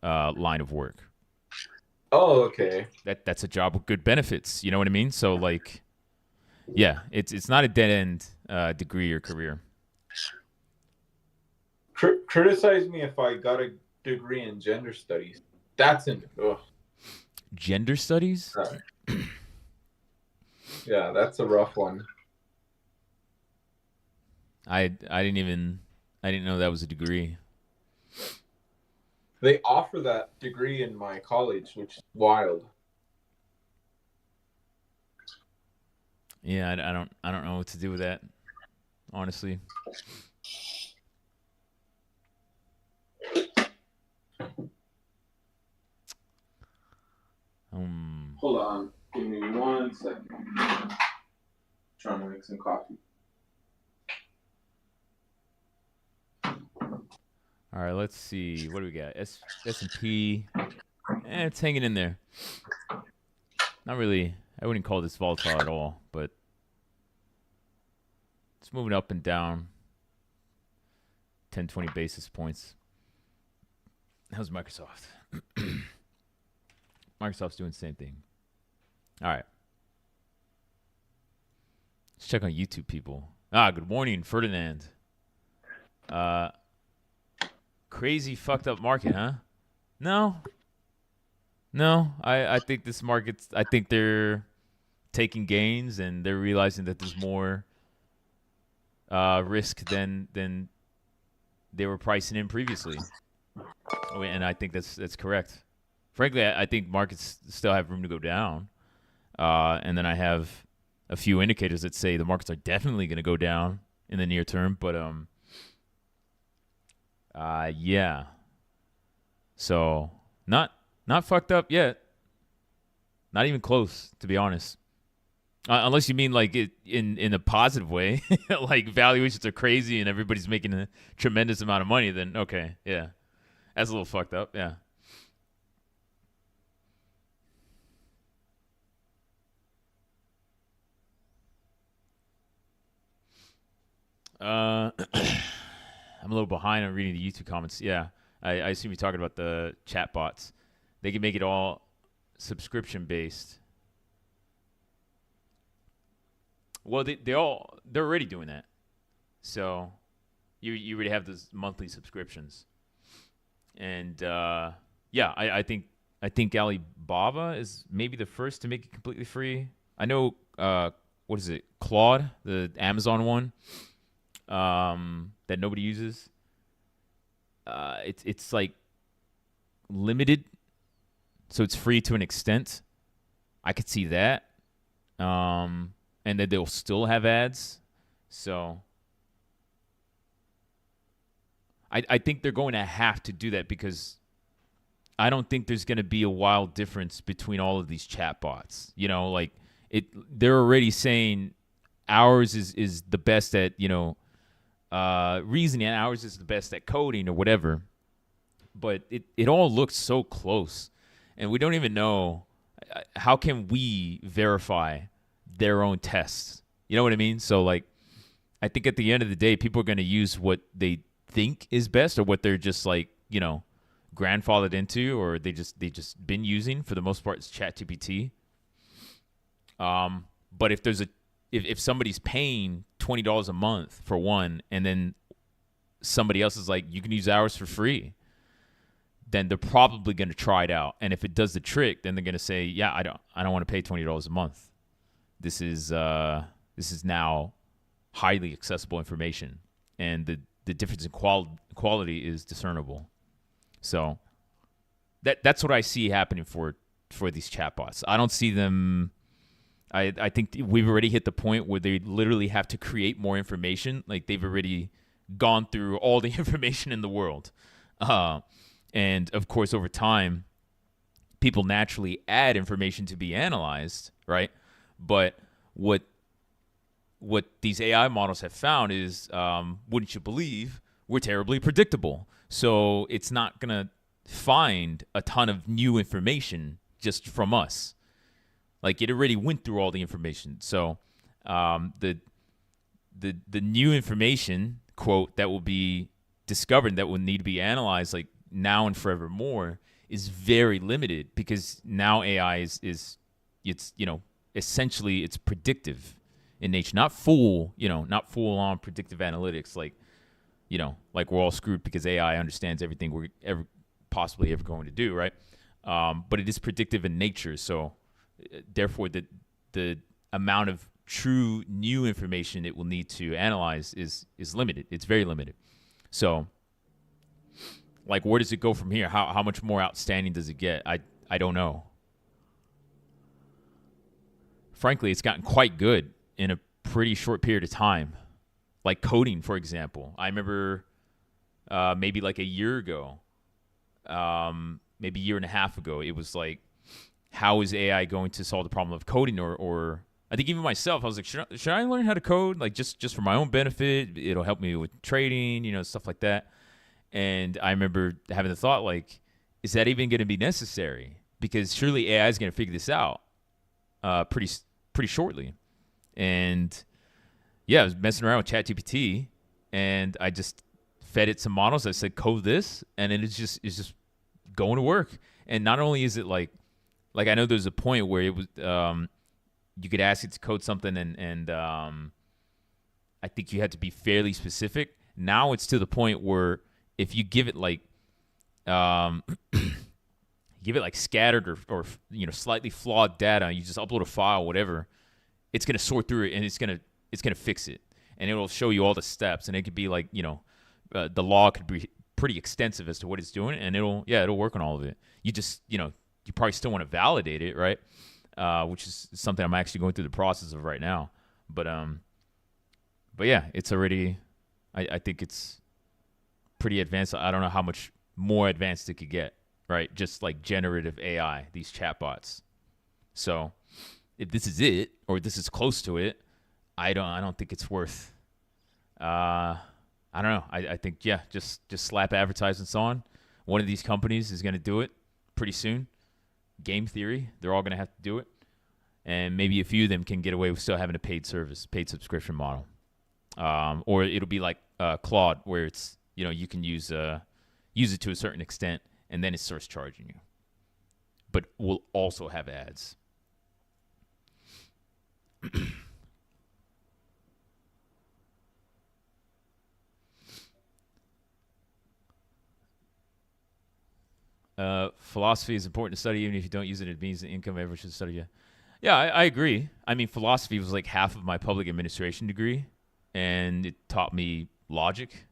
line of work. Oh, okay. That's a job with good benefits, you know what I mean? So like, yeah, it's not a dead end degree or career. Criticize me if I got a degree in gender studies. That's in Gender studies? Yeah, that's a rough one. I didn't know that was a degree. They offer that degree in my college, which is wild. Yeah, I don't know what to do with that, honestly. Hold on, give me 1 second. Trying to make some coffee. All right, let's see. What do we got? S&P. It's hanging in there. Not really. I wouldn't call this volatile at all, but it's moving up and down 10, 20 basis points. How's Microsoft? Microsoft's doing the same thing. All right. Let's check on YouTube, people. Good morning, Ferdinand. Crazy fucked up market, huh? No. I think this market's. I think they're taking gains and they're realizing that there's more risk than they were pricing in previously, and I think that's correct. Frankly, I think markets still have room to go down, and then I have a few indicators that say the markets are definitely going to go down in the near term. But yeah. So not fucked up yet. Not even close, to be honest. Unless you mean like it in a positive way, like valuations are crazy and everybody's making a tremendous amount of money. Then okay, yeah, that's a little fucked up. Yeah. I'm a little behind on reading the YouTube comments. Yeah, I assume you're talking about the chat bots. They can make it all subscription based. Well, they're already doing that. So you already have those monthly subscriptions, and yeah, I think I think Alibaba is maybe the first to make it completely free. I know, what is it, Claude, the Amazon one, that nobody uses. It's like limited, so it's free to an extent. I could see that, and that they'll still have ads. So I think they're going to have to do that because I don't think there's going to be a wild difference between all of these chatbots. You know, like they're already saying ours is the best at, reasoning, and ours is the best at coding or whatever. But it all looks so close, and we don't even know how can we verify their own tests. You know what I mean? So like, I think at the end of the day, people are going to use what they think is best or what they're just like, grandfathered into, or they just been using. For the most part, it's ChatGPT. But if there's if somebody's paying $20 a month for one, and then somebody else is like, you can use ours for free, then they're probably going to try it out. And if it does the trick, then they're going to say, yeah, I don't want to pay $20 a month. This is now highly accessible information, and the difference in quality is discernible. So that's what I see happening for these chatbots. I don't see them. I think we've already hit the point where they literally have to create more information. Like they've already gone through all the information in the world. And of course, over time, people naturally add information to be analyzed, right? But what these AI models have found is, wouldn't you believe, we're terribly predictable. So it's not going to find a ton of new information just from us. Like it already went through all the information. So the new information, quote, that will be discovered, that will need to be analyzed like now and forevermore, is very limited, because now AI is essentially it's predictive in nature, not full on predictive analytics, like we're all screwed because AI understands everything we're ever going to do, right? But it is predictive in nature, so therefore the amount of true new information it will need to analyze is limited. It's very limited. So like, where does it go from here? How much more outstanding does it get? I don't know. Frankly, it's gotten quite good in a pretty short period of time. Like coding, for example. I remember maybe like a year ago, maybe a year and a half ago, it was like, how is AI going to solve the problem of coding? Or I think even myself, I was like, should I learn how to code? Like just for my own benefit? It'll help me with trading, stuff like that. And I remember having the thought, like, is that even going to be necessary? Because surely AI is going to figure this out pretty shortly. And yeah, I was messing around with ChatGPT, and I just fed it some models. I said, code this, and then it's just going to work. And not only is it like I know there's a point where it was you could ask it to code something, and I think you had to be fairly specific. Now it's to the point where if you give it like scattered or slightly flawed data, you just upload a file, whatever, it's gonna sort through it, and it's gonna fix it, and it'll show you all the steps, and it could be like the log could be pretty extensive as to what it's doing, and it'll work on all of it. You just you probably still want to validate it, right? Which is something I'm actually going through the process of right now. But yeah, it's already. I think it's pretty advanced. I don't know how much more advanced it could get, right? Just like generative AI, these chatbots. So if this is it, or this is close to it, I don't think it's worth. I don't know. I think just slap advertisements on. One of these companies is going to do it pretty soon. Game theory, they're all going to have to do it, and maybe a few of them can get away with still having a paid subscription model, or it'll be like Claude, where it's you can use it to a certain extent, and then it starts charging you, but will also have ads. Philosophy is important to study, even if you don't use it. It means the income everyone should study. Yeah, I agree. I mean, philosophy was like half of my public administration degree, and it taught me logic.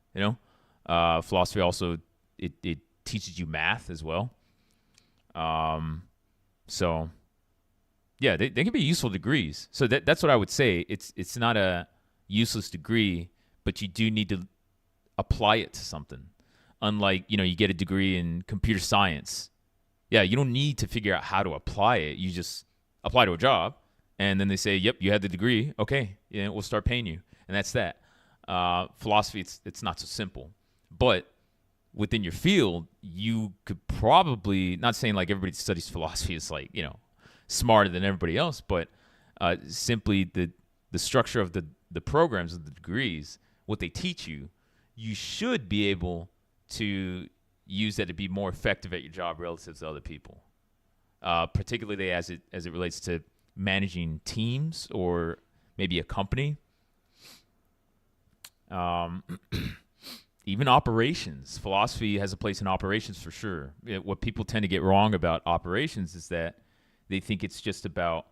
Philosophy also it teaches you math as well. So yeah, they can be useful degrees. So that's what I would say. It's not a useless degree, but you do need to apply it to something. Unlike, you get a degree in computer science. Yeah, you don't need to figure out how to apply it. You just apply to a job, and then they say, yep, you had the degree. Okay, we'll start paying you. And that's that. Philosophy, it's not so simple. But within your field, you could probably, not saying like everybody studies philosophy is like, smarter than everybody else, but simply the structure of the programs of the degrees, what they teach you, you should be able to use that to be more effective at your job relative to other people, particularly as it relates to managing teams or maybe a company. Even operations. Philosophy has a place in operations for sure. What people tend to get wrong about operations is that they think it's just about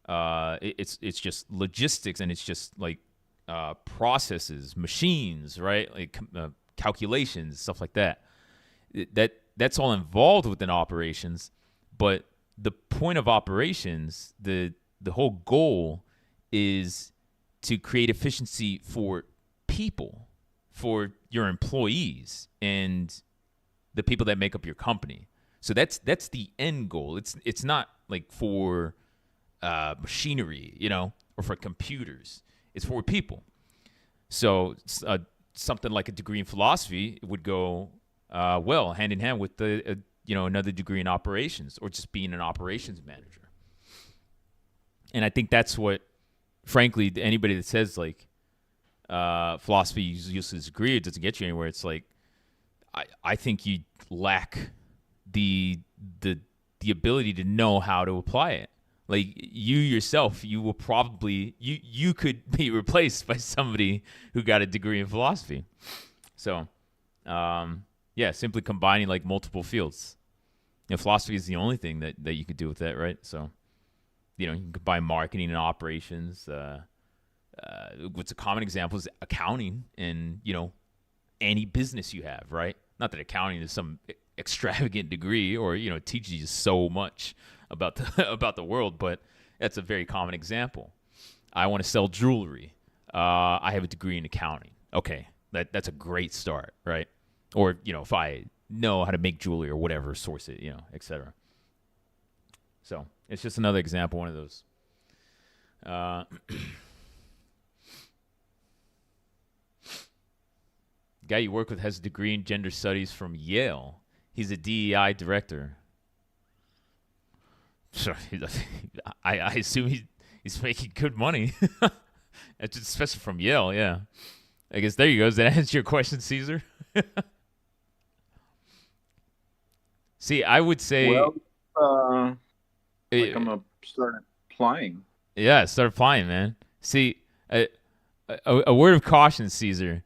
it's just logistics, and it's just like processes, machines, right? Like calculations, stuff like that. That's all involved within operations, but the point of operations, the whole goal is to create efficiency for people, for your employees and the people that make up your company. So that's the end goal. It's not like for machinery, or for computers. It's for people. So something like a degree in philosophy would go well hand in hand with another degree in operations, or just being an operations manager. And I think that's what, frankly, anybody that says like philosophy uses degree, it doesn't get you anywhere. It's like I think you lack the ability to know how to apply it. Like you yourself, you will probably you could be replaced by somebody who got a degree in philosophy. So, simply combining like multiple fields. Philosophy is the only thing that you could do with that, right? So, you can combine marketing and operations. What's a common example is accounting, and any business you have, right? Not that accounting is some extravagant degree, or teaches you so much about the world, but that's a very common example. I want to sell jewelry. I have a degree in accounting. Okay, that's a great start, right? Or if I know how to make jewelry or whatever, source it, etc. So it's just another example, one of those. Guy you work with has a degree in gender studies from Yale. He's a DEI director. Sure, I assume he's making good money, especially from Yale. Yeah, I guess there you go. Does that answer your question, Caesar? See, I would say, Well, I'm gonna start applying. Yeah, start applying, man. See, a word of caution, Caesar.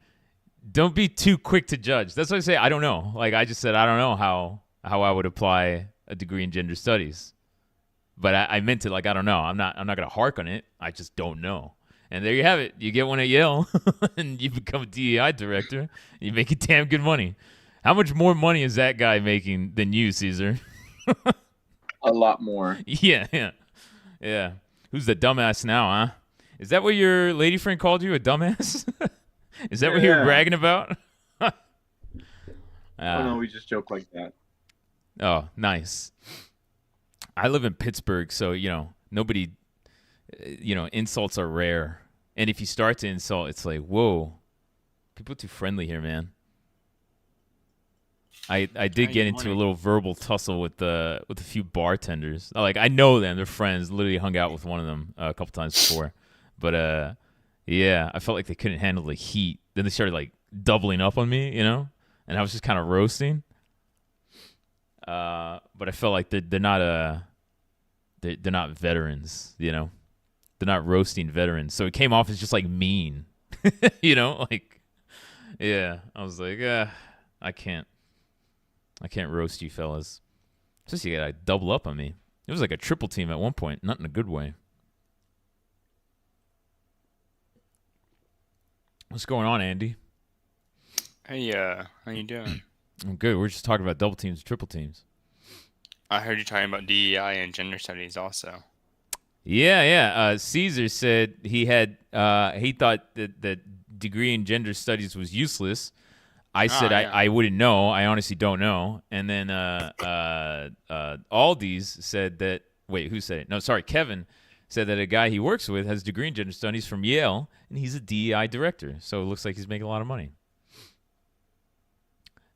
Don't be too quick to judge. That's what I say. I don't know. Like I just said, I don't know how I would apply a degree in gender studies. But I meant it like I don't know. I'm not gonna hark on it. I just don't know. And there you have it. You get one at Yale, and you become a DEI director. You make damn good money. How much more money is that guy making than you, Caesar? A lot more. Yeah. Who's the dumbass now, huh? Is that what your lady friend called you, a dumbass? Is that what you were bragging about? Oh no, we just joke like that. Oh, nice. I live in Pittsburgh, so nobody, insults are rare. And if you start to insult, it's like, whoa, people are too friendly here, man. I did get into a little verbal tussle with a few bartenders. Like I know them, they're friends. Literally hung out with one of them a couple times before, but yeah, I felt like they couldn't handle the heat. Then they started like doubling up on me, and I was just kind of roasting. But I felt like they're not veterans, They're not roasting veterans, so it came off as just like mean, like yeah. I was like, I can't roast you fellas. Just you gotta double up on me. It was like a triple team at one point, not in a good way. What's going on, Andy? Hey, how you doing? I'm good. We're just talking about double teams, triple teams. I heard you talking about DEI and gender studies also. Yeah. Caesar said he thought that degree in gender studies was useless. I said yeah. I wouldn't know. I honestly don't know. And then Aldi's said that. Wait, who said it? No, sorry, Kevin said that a guy he works with has a degree in gender studies from Yale, and he's a DEI director. So it looks like he's making a lot of money.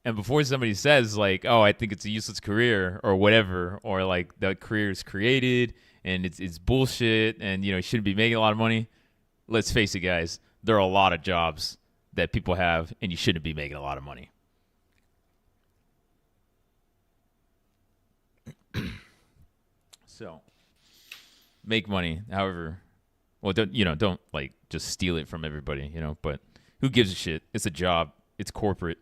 And before somebody says like, "Oh, I think it's a useless career" or whatever, or like the career is created and it's bullshit, and you shouldn't be making a lot of money. Let's face it, guys. There are a lot of jobs that people have, and you shouldn't be making a lot of money. So, make money. However, well, don't like just steal it from everybody, But who gives a shit? It's a job. It's corporate.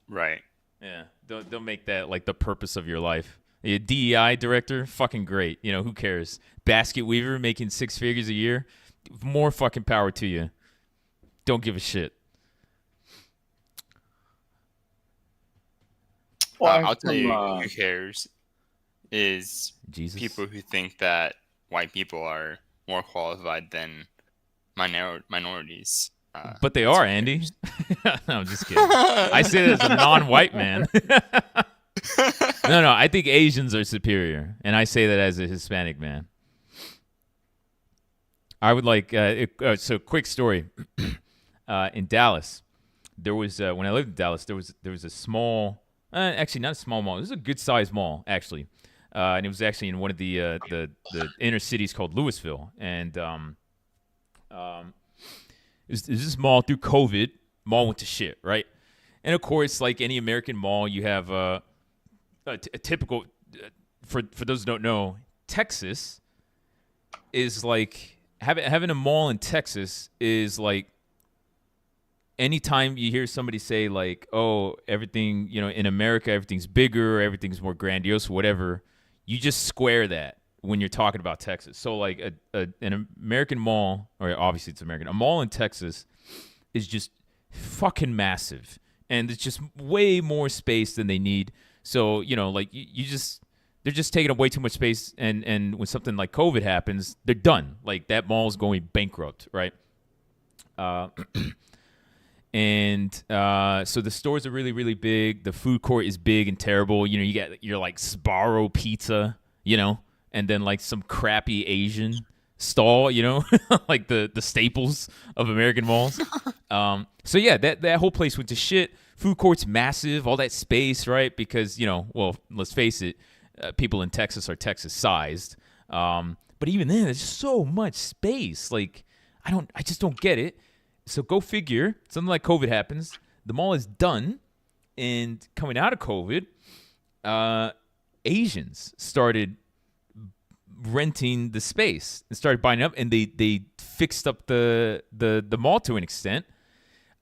Right. Yeah. Don't make that like the purpose of your life. A DEI director, fucking great. Who cares? Basket weaver making 6 figures a year, more fucking power to you. Don't give a shit. Well, I'll tell you who cares is Jesus. people who think that white people are more qualified than minorities. But they are, Andy. No, I'm just kidding. I say that as a non-white man. No, I think Asians are superior, and I say that as a Hispanic man. I would like so quick story. In Dallas, there was when I lived in Dallas, there was a small, actually not a small mall. It was a good sized mall actually, and it was actually in one of the inner cities called Louisville, and it was this mall through COVID. Mall went to shit, right? And of course, like any American mall, you have a typical. For those who don't know, Texas is like having a mall in Texas is like. Anytime you hear somebody say like, "Oh, everything in America, everything's bigger, everything's more grandiose, whatever," you just square that when you're talking about Texas. So like an American mall, or obviously it's American, a mall in Texas is just fucking massive, and it's just way more space than they need. So like they're just taking up way too much space, and when something like COVID happens, they're done. Like that mall's going bankrupt, right? And so the stores are really, really big. The food court is big and terrible. You get your like Sbarro pizza, and then like some crappy Asian stall, like the staples of American malls. So yeah, that whole place went to shit. Food court's massive, all that space, right? Because well, let's face it, people in Texas are Texas sized. But even then, there's just so much space. Like I just don't get it. So go figure, something like COVID happens, the mall is done, and coming out of COVID, Asians started renting the space and started buying up, and they fixed up the mall to an extent.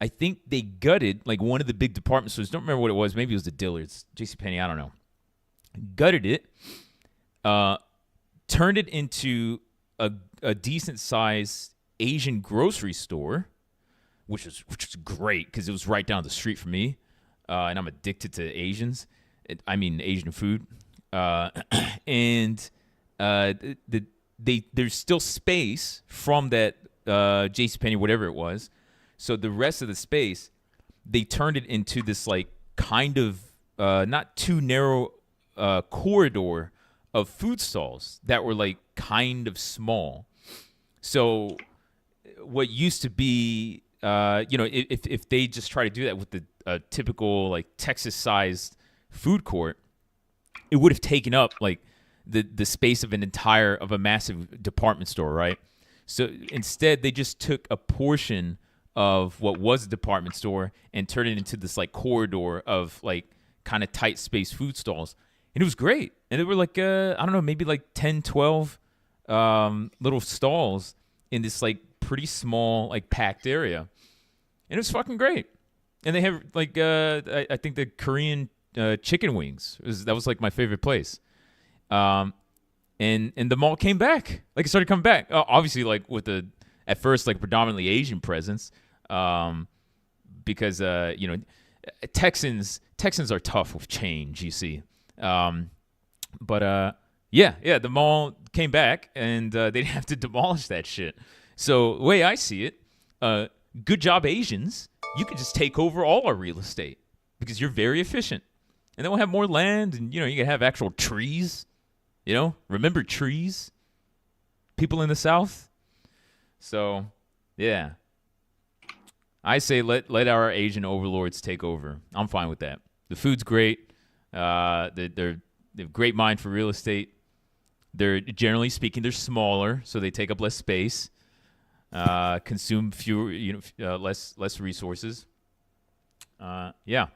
I think they gutted like one of the big department stores. Don't remember what it was. Maybe it was the Dillard's, JCPenney. I don't know. Gutted it, turned it into a decent sized Asian grocery store. Which was great because it was right down the street from me, and I'm addicted to Asians. Asian food, and there's still space from that JCPenney, whatever it was. So the rest of the space, they turned it into this like kind of not too narrow corridor of food stalls that were like kind of small. So what used to be if they just try to do that with the typical like Texas-sized food court, it would have taken up like the space of a massive department store, right? So instead, they just took a portion of what was a department store and turned it into this like corridor of like kind of tight space food stalls, and it was great. And there were like I don't know, maybe like 10, 12 little stalls in this like pretty small like packed area. And it was fucking great. And they have like I think the Korean chicken wings. That was like my favorite place. And the mall came back. Like it started coming back. Obviously, like with at first like predominantly Asian presence, because Texans are tough with change. You see, but the mall came back and they didn't have to demolish that shit. So the way I see it, good job Asians. You could just take over all our real estate because you're very efficient. And then we'll have more land and, you can have actual trees. Remember trees? People in the South? So, yeah. I say let our Asian overlords take over. I'm fine with that. The food's great. They have great mind for real estate. They're, generally speaking, they're smaller, so they take up less space. Consume fewer, less resources. Yeah,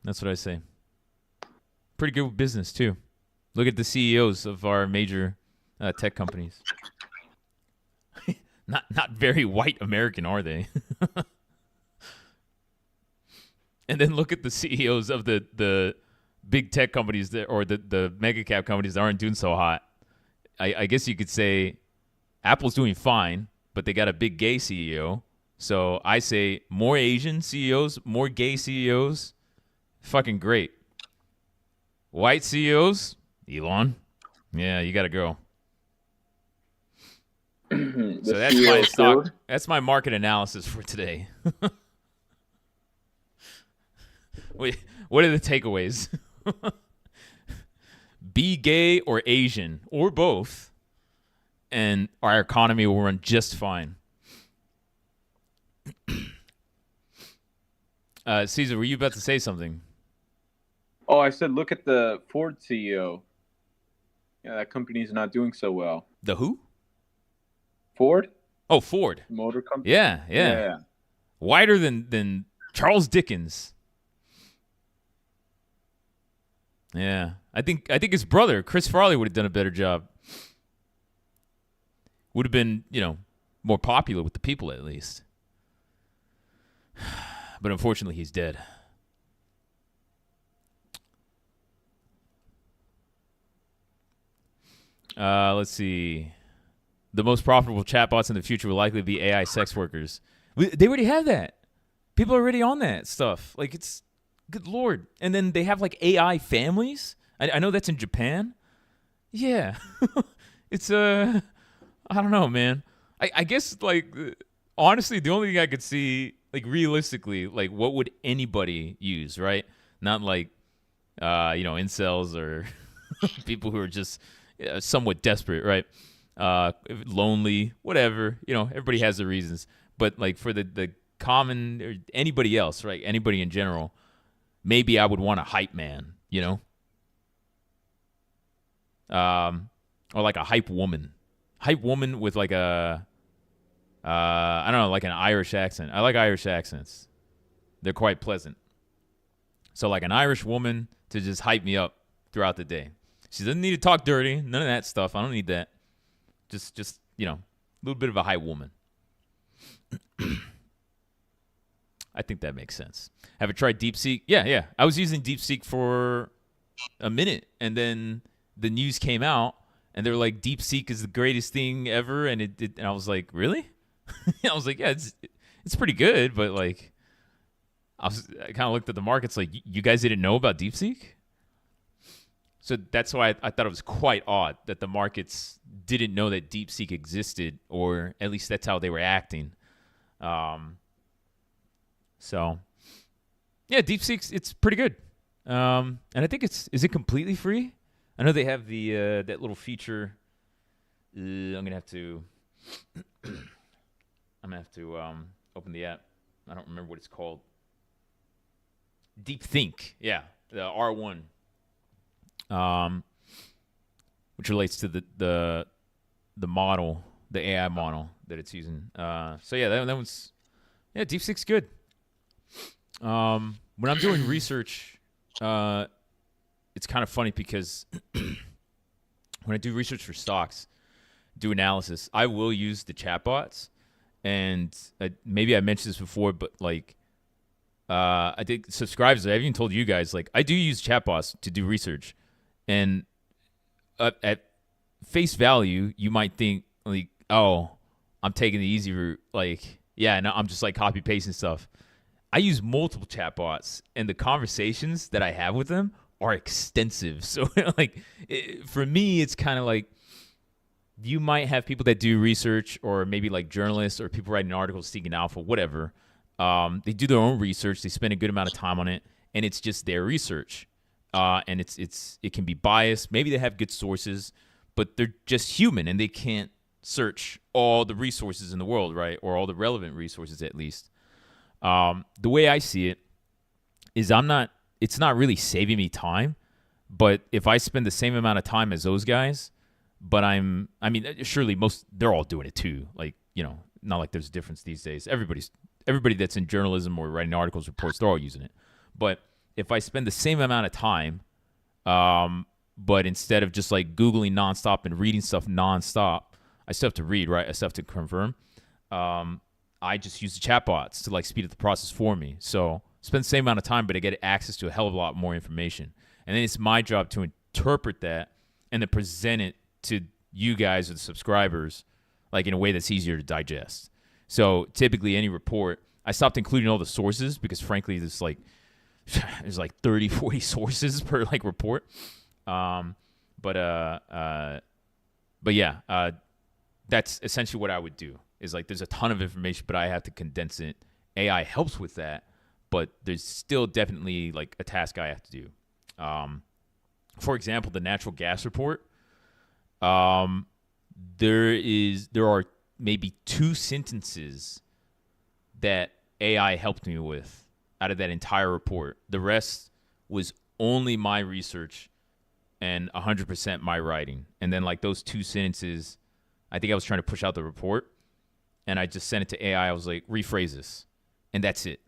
that's what I say. Pretty good with business too. Look at the CEOs of our major tech companies. Not very white American, are they? And then look at the CEOs of the big tech companies or the mega cap companies that aren't doing so hot. I guess you could say Apple's doing fine, but they got a big gay CEO. So I say more Asian CEOs, more gay CEOs. Fucking great. White CEOs, Elon. Yeah, you got to go. So that's my stock. That's my market analysis for today. Wait, what are the takeaways? Be gay or Asian or both, and our economy will run just fine. Caesar, were you about to say something? Oh, I said look at the Ford CEO. Yeah, that company's not doing so well. The who? Ford? Oh, Ford. Motor company? Yeah. Whiter than Charles Dickens. Yeah. I think his brother, Chris Farley, would have done a better job. Would have been, more popular with the people at least. But unfortunately, he's dead. Let's see. The most profitable chatbots in the future will likely be AI sex workers. They already have that. People are already on that stuff. Like, it's good Lord. And then they have like AI families. I know that's in Japan. Yeah. It's I don't know, man. I guess like honestly, the only thing I could see, like realistically, like what would anybody use, right? Not like incels or people who are just somewhat desperate, right? Lonely, whatever. Everybody has their reasons. But like for the common or anybody else, right? Anybody in general, maybe I would want a hype man, or like a hype woman with like a I don't know, like an Irish accent. I like Irish accents. They're quite pleasant. So like an Irish woman to just hype me up throughout the day. She doesn't need to talk dirty. None of that stuff. I don't need that. Just a little bit of a hype woman. I think that makes sense. Have you tried DeepSeek? Yeah. I was using DeepSeek for a minute, and then the news came out, and they were like, DeepSeek is the greatest thing ever, and and I was like, really? I was like, yeah, it's pretty good, but like, I kind of looked at the markets like, you guys didn't know about DeepSeek? So that's why I thought it was quite odd that the markets didn't know that DeepSeek existed, or at least that's how they were acting. So, yeah, DeepSeek, it's pretty good. And I think is it completely free? I know they have the that little feature. I'm gonna have to open the app. I don't remember what it's called. DeepThink, yeah, the R1. Which relates to the model, the AI model that it's using. So yeah, that one's DeepSeek's good. When I'm doing research, it's kind of funny because when I do research for stocks, do analysis, I will use the chatbots, and maybe I mentioned this before, but like I think subscribers. I've even told you guys, like, I do use chatbots to do research, and at face value, you might think like, oh, I'm taking the easy route. Like, yeah, no, I'm just like copy pasting stuff. I use multiple chatbots, and the conversations that I have with them are extensive. So, like, for me, it's kind of like you might have people that do research, or maybe like journalists or people writing articles seeking alpha, whatever. They do their own research. They spend a good amount of time on it, and it's just their research. And it can be biased. Maybe they have good sources, but they're just human, and they can't search all the resources in the world, right? Or all the relevant resources, at least. The way I see it is it's not really saving me time, but if I spend the same amount of time as those guys, but surely they're all doing it too. Like, not like there's a difference these days. Everybody that's in journalism or writing articles, reports, they're all using it. But if I spend the same amount of time, but instead of just like Googling nonstop and reading stuff nonstop, I still have to read, right? I still have to confirm. I just use the chatbots to like speed up the process for me. So spend the same amount of time, but I get access to a hell of a lot more information. And then it's my job to interpret that and then present it to you guys or the subscribers, like in a way that's easier to digest. So typically any report, I stopped including all the sources because frankly, there's like 30, 40 sources per like report. But yeah, that's essentially what I would do. Is like there's a ton of information, but I have to condense it. AI helps with that, but there's still definitely like a task I have to do. For example, the natural gas report. There are maybe 2 sentences that AI helped me with out of that entire report. The rest was only my research and 100% my writing. And then like those 2 sentences, I think I was trying to push out the report. And I just sent it to AI. I was like, rephrase this. And that's it.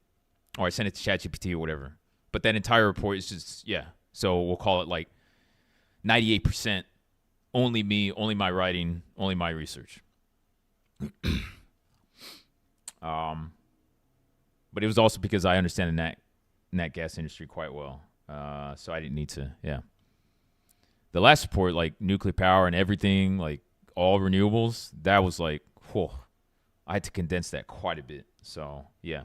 Or I sent it to ChatGPT or whatever. But that entire report is just, yeah. So we'll call it like 98% only me, only my writing, only my research. But it was also because I understand the nat gas industry quite well. So I didn't need to, yeah. The last report, like nuclear power and everything, like all renewables, that was like, whoa. I had to condense that quite a bit. So, yeah,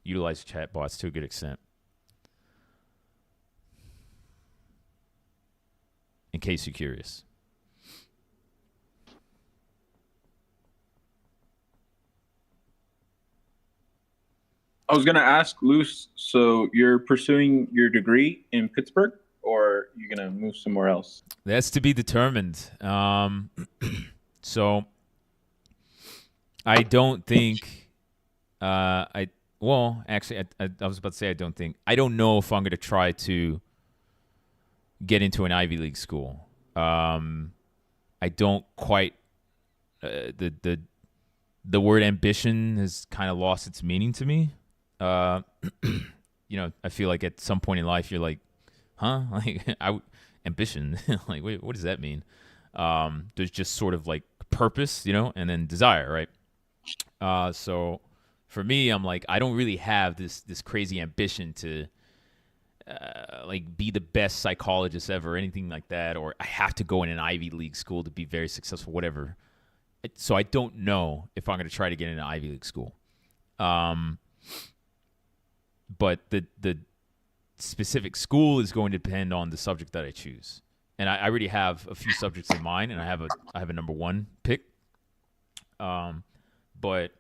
utilize chatbots to a good extent. In case you're curious. I was going to ask Luce, so you're pursuing your degree in Pittsburgh, or you're going to move somewhere else? That's to be determined. So I don't think I was about to say I don't think. I don't know if I'm going to try to get into an Ivy League school. I don't quite the word ambition has kind of lost its meaning to me. I feel like at some point in life you're like, huh? Like ambition. Like, wait, what does that mean? There's just sort of like purpose, and then desire, right? So for me, I'm like, I don't really have this crazy ambition to like be the best psychologist ever or anything like that, or I have to go in an Ivy League school to be very successful, whatever. So I don't know if I'm going to try to get into an Ivy League school. But the specific school is going to depend on the subject that I choose. And I already have a few subjects in mind, and I have a number one pick. But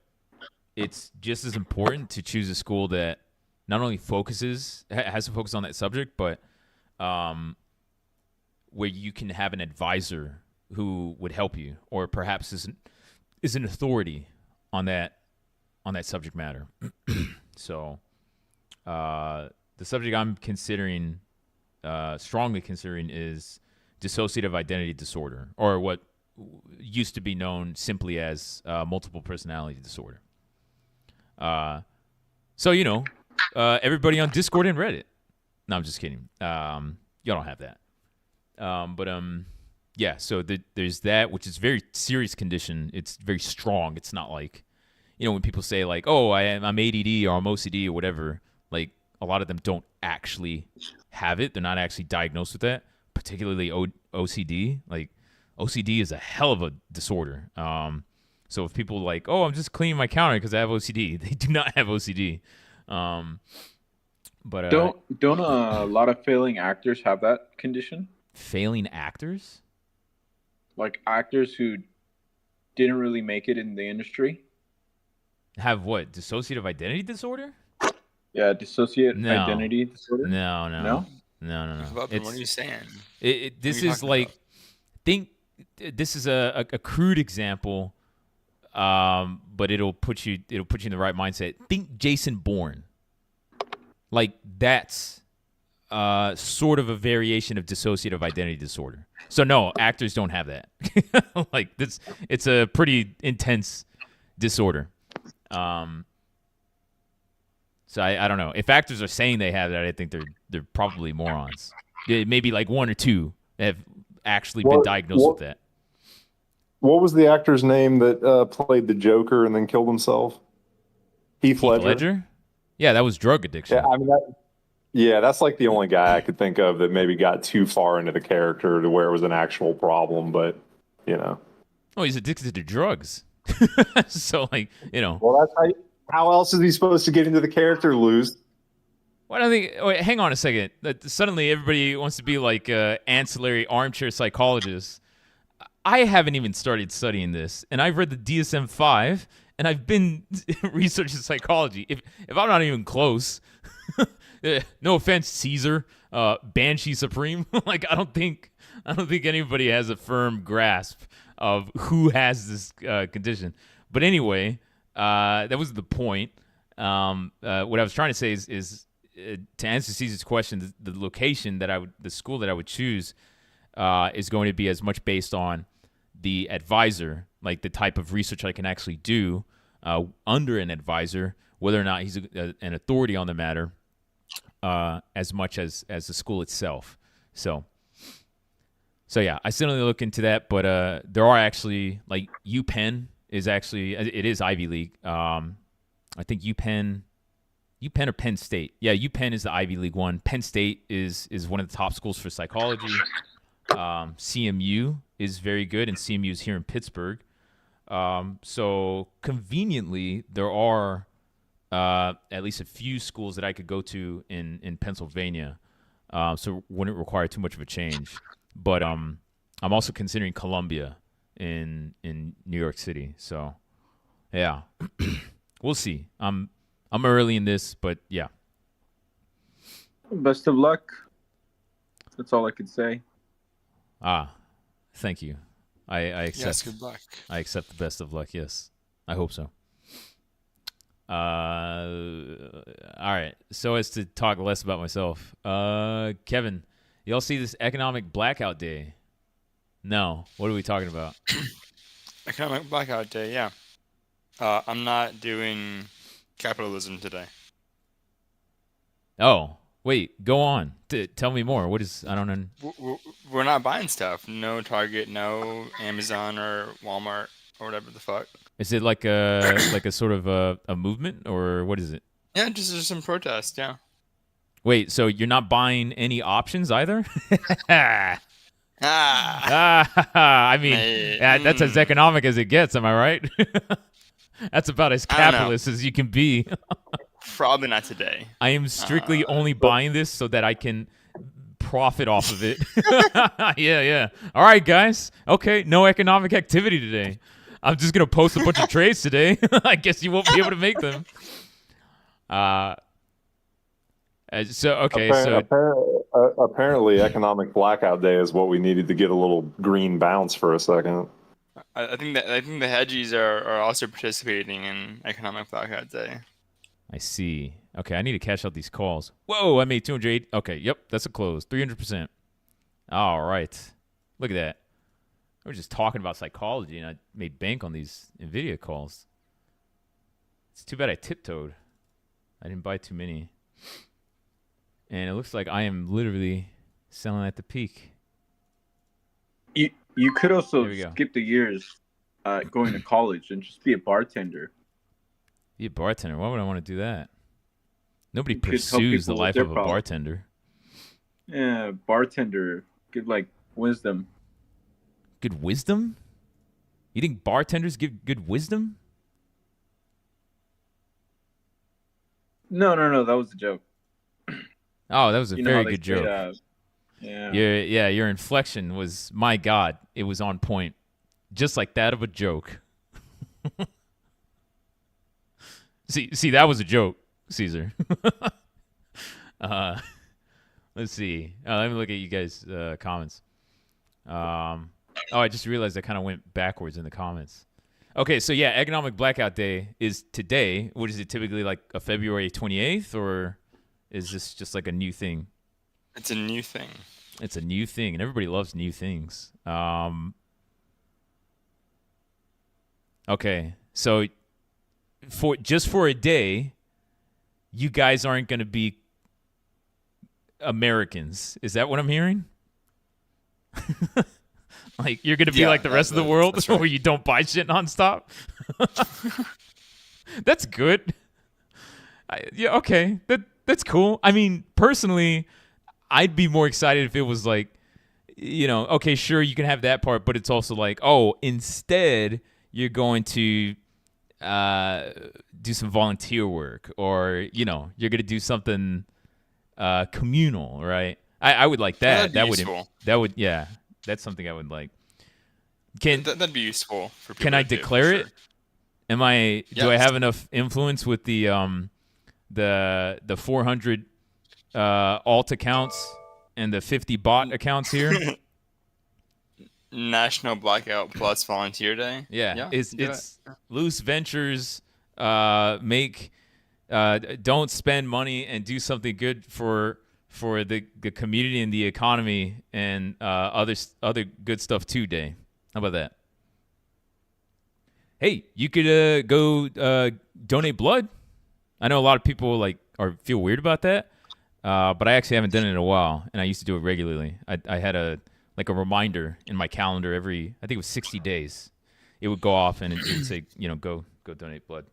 it's just as important to choose a school that not only has to focus on that subject, but where you can have an advisor who would help you, or perhaps is an authority on that subject matter. So the subject I'm considering, strongly considering, is dissociative identity disorder, or what used to be known simply as multiple personality disorder. So everybody on Discord and Reddit. No, I'm just kidding. Y'all don't have that. Yeah. So there's that, which is a very serious condition. It's very strong. It's not like, when people say like, oh, I'm ADD or I'm OCD or whatever. like a lot of them don't actually have it. They're not actually diagnosed with that, particularly OCD. Like OCD is a hell of a disorder. So if people like, oh, I'm just cleaning my counter because I have OCD, they do not have OCD. But don't a lot of failing actors have that condition? failing actors? Like actors who didn't really make it in the industry? Have what? Dissociative identity disorder? Yeah, dissociate No. identity disorder. No. No? No. What are you saying? This What are you is talking like, about? think this is a crude example, but it'll put you in the right mindset. Think Jason Bourne. Like that's sort of a variation of dissociative identity disorder. So no, actors don't have that. Like this, it's a pretty intense disorder. So I don't know. If actors are saying they have that, I think they're probably morons. Maybe like one or two have actually been diagnosed with that. What was the actor's name that played the Joker and then killed himself? Heath Ledger. Yeah, that was drug addiction. Yeah, I mean that's like the only guy I could think of that maybe got too far into the character to where it was an actual problem. But Oh, he's addicted to drugs. So like well, that's how else is he supposed to get into the character, Luz? Well, I think. Wait, hang on a second. Suddenly, everybody wants to be like ancillary armchair psychologists. I haven't even started studying this, and I've read the DSM-5, and I've been researching psychology. If I'm not even close, no offense, Caesar, Banshee Supreme. Like I don't think anybody has a firm grasp of who has this condition. But anyway, that was the point. What I was trying to say is to answer Caesar's question, the location the school that I would choose is going to be as much based on the advisor, like the type of research I can actually do under an advisor, whether or not he's an authority on the matter, as much as the school itself. So yeah, I still need to look into that, but there are actually like UPenn is actually it is Ivy League. I think UPenn or Penn State. Yeah, UPenn is the Ivy League one. Penn State is one of the top schools for psychology. CMU is very good, and CMU is here in Pittsburgh. So conveniently, there are at least a few schools that I could go to in Pennsylvania. So it wouldn't require too much of a change. But I'm also considering Columbia in New York City. So yeah, we'll see. I'm early in this, but yeah. Best of luck. That's all I could say. Thank you. I accept. Yes, good luck. I accept the best of luck. Yes, I hope so. All right. So as to talk less about myself, Kevin, y'all see this economic blackout day? No. What are we talking about? Economic blackout day, yeah. I'm not doing capitalism today. Oh, wait. Go on. Tell me more. What is? I don't know. We're not buying stuff. No Target, no Amazon or Walmart or whatever the fuck. Is it like a sort of a movement, or what is it? Yeah, just some protest. Yeah. Wait. So you're not buying any options either? I mean, that's as economic as it gets. Am I right? That's about as capitalist as you can be. Probably not today. I am strictly only buying this so that I can profit off of it. Yeah. All right, guys. Okay, no economic activity today. I'm just going to post a bunch of trades today. I guess you won't be able to make them. Apparently economic blackout day is what we needed to get a little green bounce for a second. I think the hedgies are also participating in economic blackout day. I see. Okay, I need to cash out these calls. Whoa, I made 208. Okay, yep, that's a close. 300%. All right. Look at that. We were just talking about psychology, and I made bank on these NVIDIA calls. It's too bad I tiptoed. I didn't buy too many. And it looks like I am literally selling at the peak. You could also skip the years going to college and just be a bartender. Be a bartender? Why would I want to do that? Nobody You could help pursues the people with life their of a problems. bartender. Yeah, bartender. Good like wisdom. Good wisdom? You think bartenders give good wisdom? No, that was a joke. Oh, that was a You know how very they good say, joke. yeah. Your inflection was, my God, it was on point. Just like that of a joke. See, that was a joke, Caesar. Let's see. Let me look at you guys' comments. I just realized I kind of went backwards in the comments. Okay, so yeah, Economic Blackout Day is today. What is it, typically like a February 28th, or is this just like a new thing? It's a new thing. It's a new thing, and everybody loves new things. Okay, so for a day, you guys aren't going to be Americans. Is that what I'm hearing? Like, you're going to be like the rest of the world that's right. where you don't buy shit nonstop? That's good. Okay. That's cool. I mean, personally, I'd be more excited if it was like, okay, sure, you can have that part, but it's also like, oh, instead, you're going to do some volunteer work, or, you're going to do something communal, right? I would like that. That'd be useful. That's something I would like. That'd be useful for people. Can I to do, declare it? Sure. Do I have enough influence with the 400 alt accounts and the 50 bot accounts here? National Blackout Plus Volunteer Day. Yeah, do it's it. Loose Ventures. Don't spend money and do something good for the community and the economy, and other good stuff too. Day. How about that? Hey, you could go donate blood. I know a lot of people feel weird about that, but I actually haven't done it in a while, and I used to do it regularly. I had a reminder in my calendar I think it was 60 days. It would go off and it would say, go donate blood.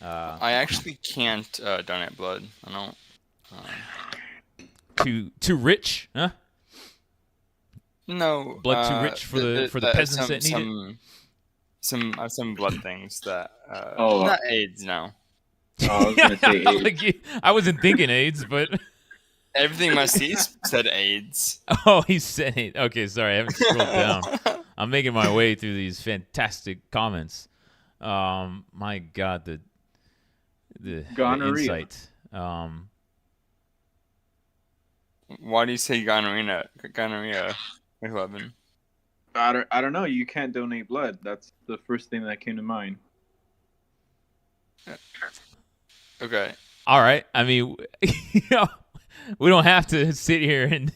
I actually can't donate blood. I don't. Too rich, huh? No. Blood too rich for the peasants that need it. I have some blood things that. Oh. Not AIDS, no. Oh, I was gonna say AIDS. I wasn't thinking AIDS, but Everything my C's said AIDS. oh, he said it. Okay, sorry, I haven't scrolled down. I'm making my way through these fantastic comments. My God, the Gonorrhea. insight. Why do you say gonorrhea? Gonorrhea, 11. I don't know. You can't donate blood. That's the first thing that came to mind. Okay. All right. I mean, we don't have to sit here and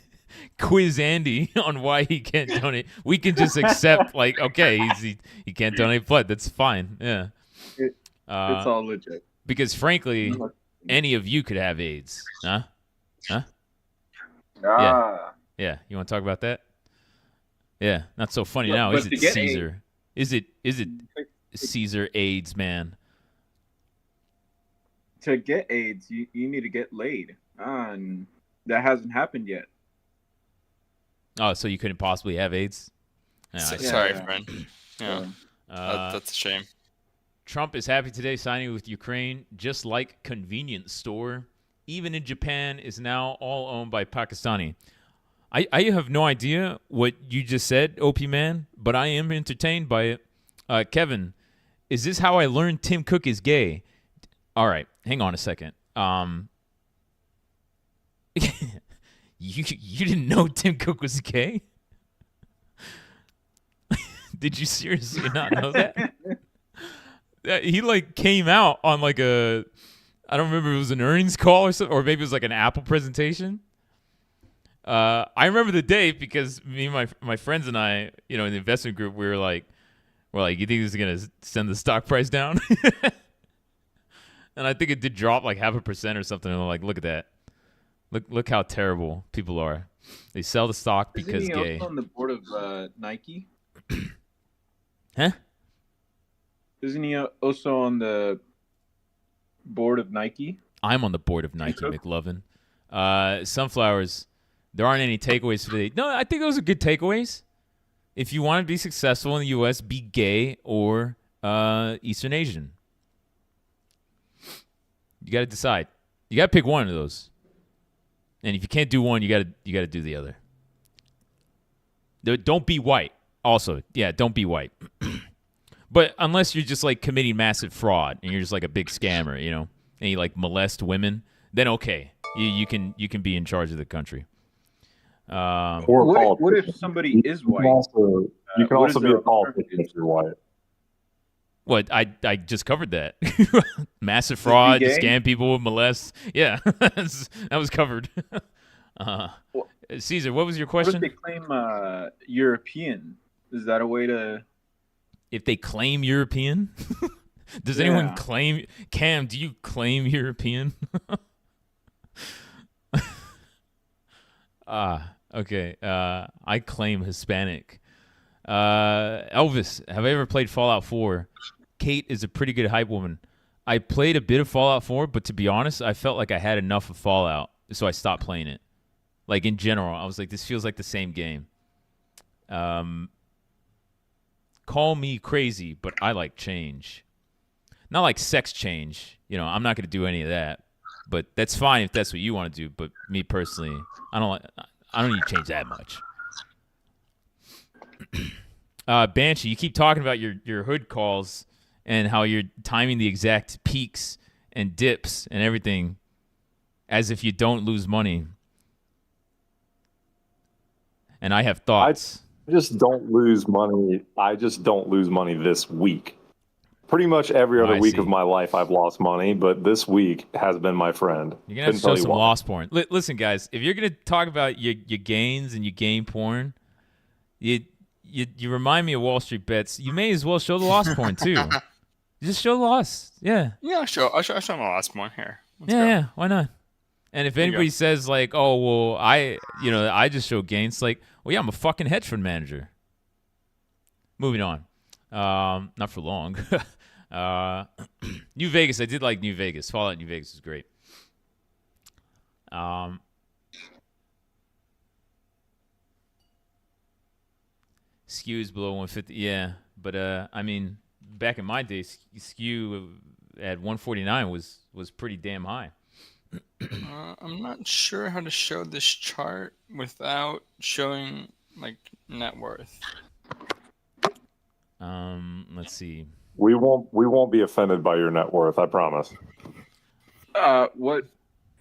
quiz Andy on why he can't donate. We can just accept, okay, he can't donate blood. That's fine. Yeah. It's all legit. Because frankly, any of you could have AIDS, huh? Ah. Yeah. You want to talk about that? Yeah. Not so funny But- now, but is to it, get Caesar? Is it Caesar AIDS man? To get AIDS, you need to get laid. And that hasn't happened yet. Oh, so you couldn't possibly have AIDS? Yeah, I see. Sorry, yeah. friend. Yeah, that's a shame. Trump is happy today signing with Ukraine, just like convenience store. Even in Japan is now all owned by Pakistani. I have no idea what you just said, OP man, but I am entertained by it. Kevin, is this how I learned Tim Cook is gay? All right, hang on a second. You didn't know Tim Cook was gay? Did you seriously not know that? He came out on I don't remember if it was an earnings call or something, or maybe it was an Apple presentation. I remember the day because me and my friends and I, in the investment group, we were like, you think this is gonna send the stock price down? And I think it did drop 0.5% or something. And I'm like, look at that. Look how terrible people are. They sell the stock because Isn't he gay. also on the board of Nike? Huh? Isn't he also on the board of Nike? I'm on the board of Nike, McLovin. Sunflowers, there aren't any takeaways today. No, I think those are good takeaways. If you want to be successful in the U.S., be gay or Eastern Asian. You got to decide. You got to pick one of those. And if you can't do one, you got to do the other. Don't be white. Also, yeah, don't be white. But unless you're just like committing massive fraud and you're just like a big scammer, you know, and you like molest women, then okay, you can be in charge of the country. Or What if somebody is white? You can what also is be their a politician if you're white. What I just covered that. Massive fraud, gay? scam people, molest. Yeah, that was covered. Caesar, what was your What if question? they claim European? Is that a way to? If they claim European, does anyone Yeah. claim? Cam, do you claim European? Okay. I claim Hispanic. Elvis, have I ever played Fallout 4? Kate is a pretty good hype woman. I played a bit of Fallout 4, but to be honest, I felt like I had enough of Fallout, so I stopped playing it. Like, in general, I was like, this feels like the same game. Call me crazy, but I like change. Not like sex change. You know, I'm not going to do any of that. But that's fine if that's what you want to do. But me personally, I don't need to change that much. Banshee, you keep talking about your hood calls and how you're timing the exact peaks and dips and everything as if you don't lose money. And I have thoughts. I just don't lose money. I just don't lose money this week. Pretty much every other I week see. of my life, I've lost money, but this week has been my friend. You're going to have to Couldn't tell show you some why. loss porn. Listen, guys, if you're going to talk about your gains and your game porn, you remind me of Wall Street Bets. You may as well show the loss porn, too. Just show the loss. Yeah. Yeah, I'll show my last one here. Let's go. Yeah, why not? And if There you anybody go. says, like, oh, well, I just show gains, like, well, yeah, I'm a fucking hedge fund manager. Moving on. Not for long. New Vegas. I did like New Vegas. Fallout New Vegas was great. Skews below 150. Yeah, but I mean, back in my day, skew at 149 was pretty damn high. I'm not sure how to show this chart without showing like net worth. Let's see. We won't be offended by your net worth, I promise. What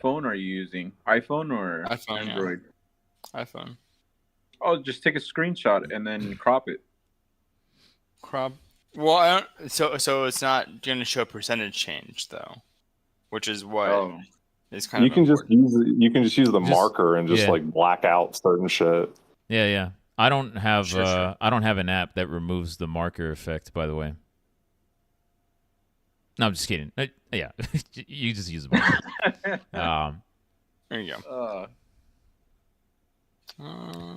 phone are you using? iPhone or iPhone, yeah. Android? iPhone. Oh, just take a screenshot and then crop it. Crop. Well, I don't, so it's not going to show percentage change though, which is what Oh. is kind You of can just important. use the Just- marker and just yeah. like black out certain shit. Yeah. I don't have Sure. I don't have an app that removes the marker effect, by the way. No, I'm just kidding. Yeah, you just use the marker. There you go.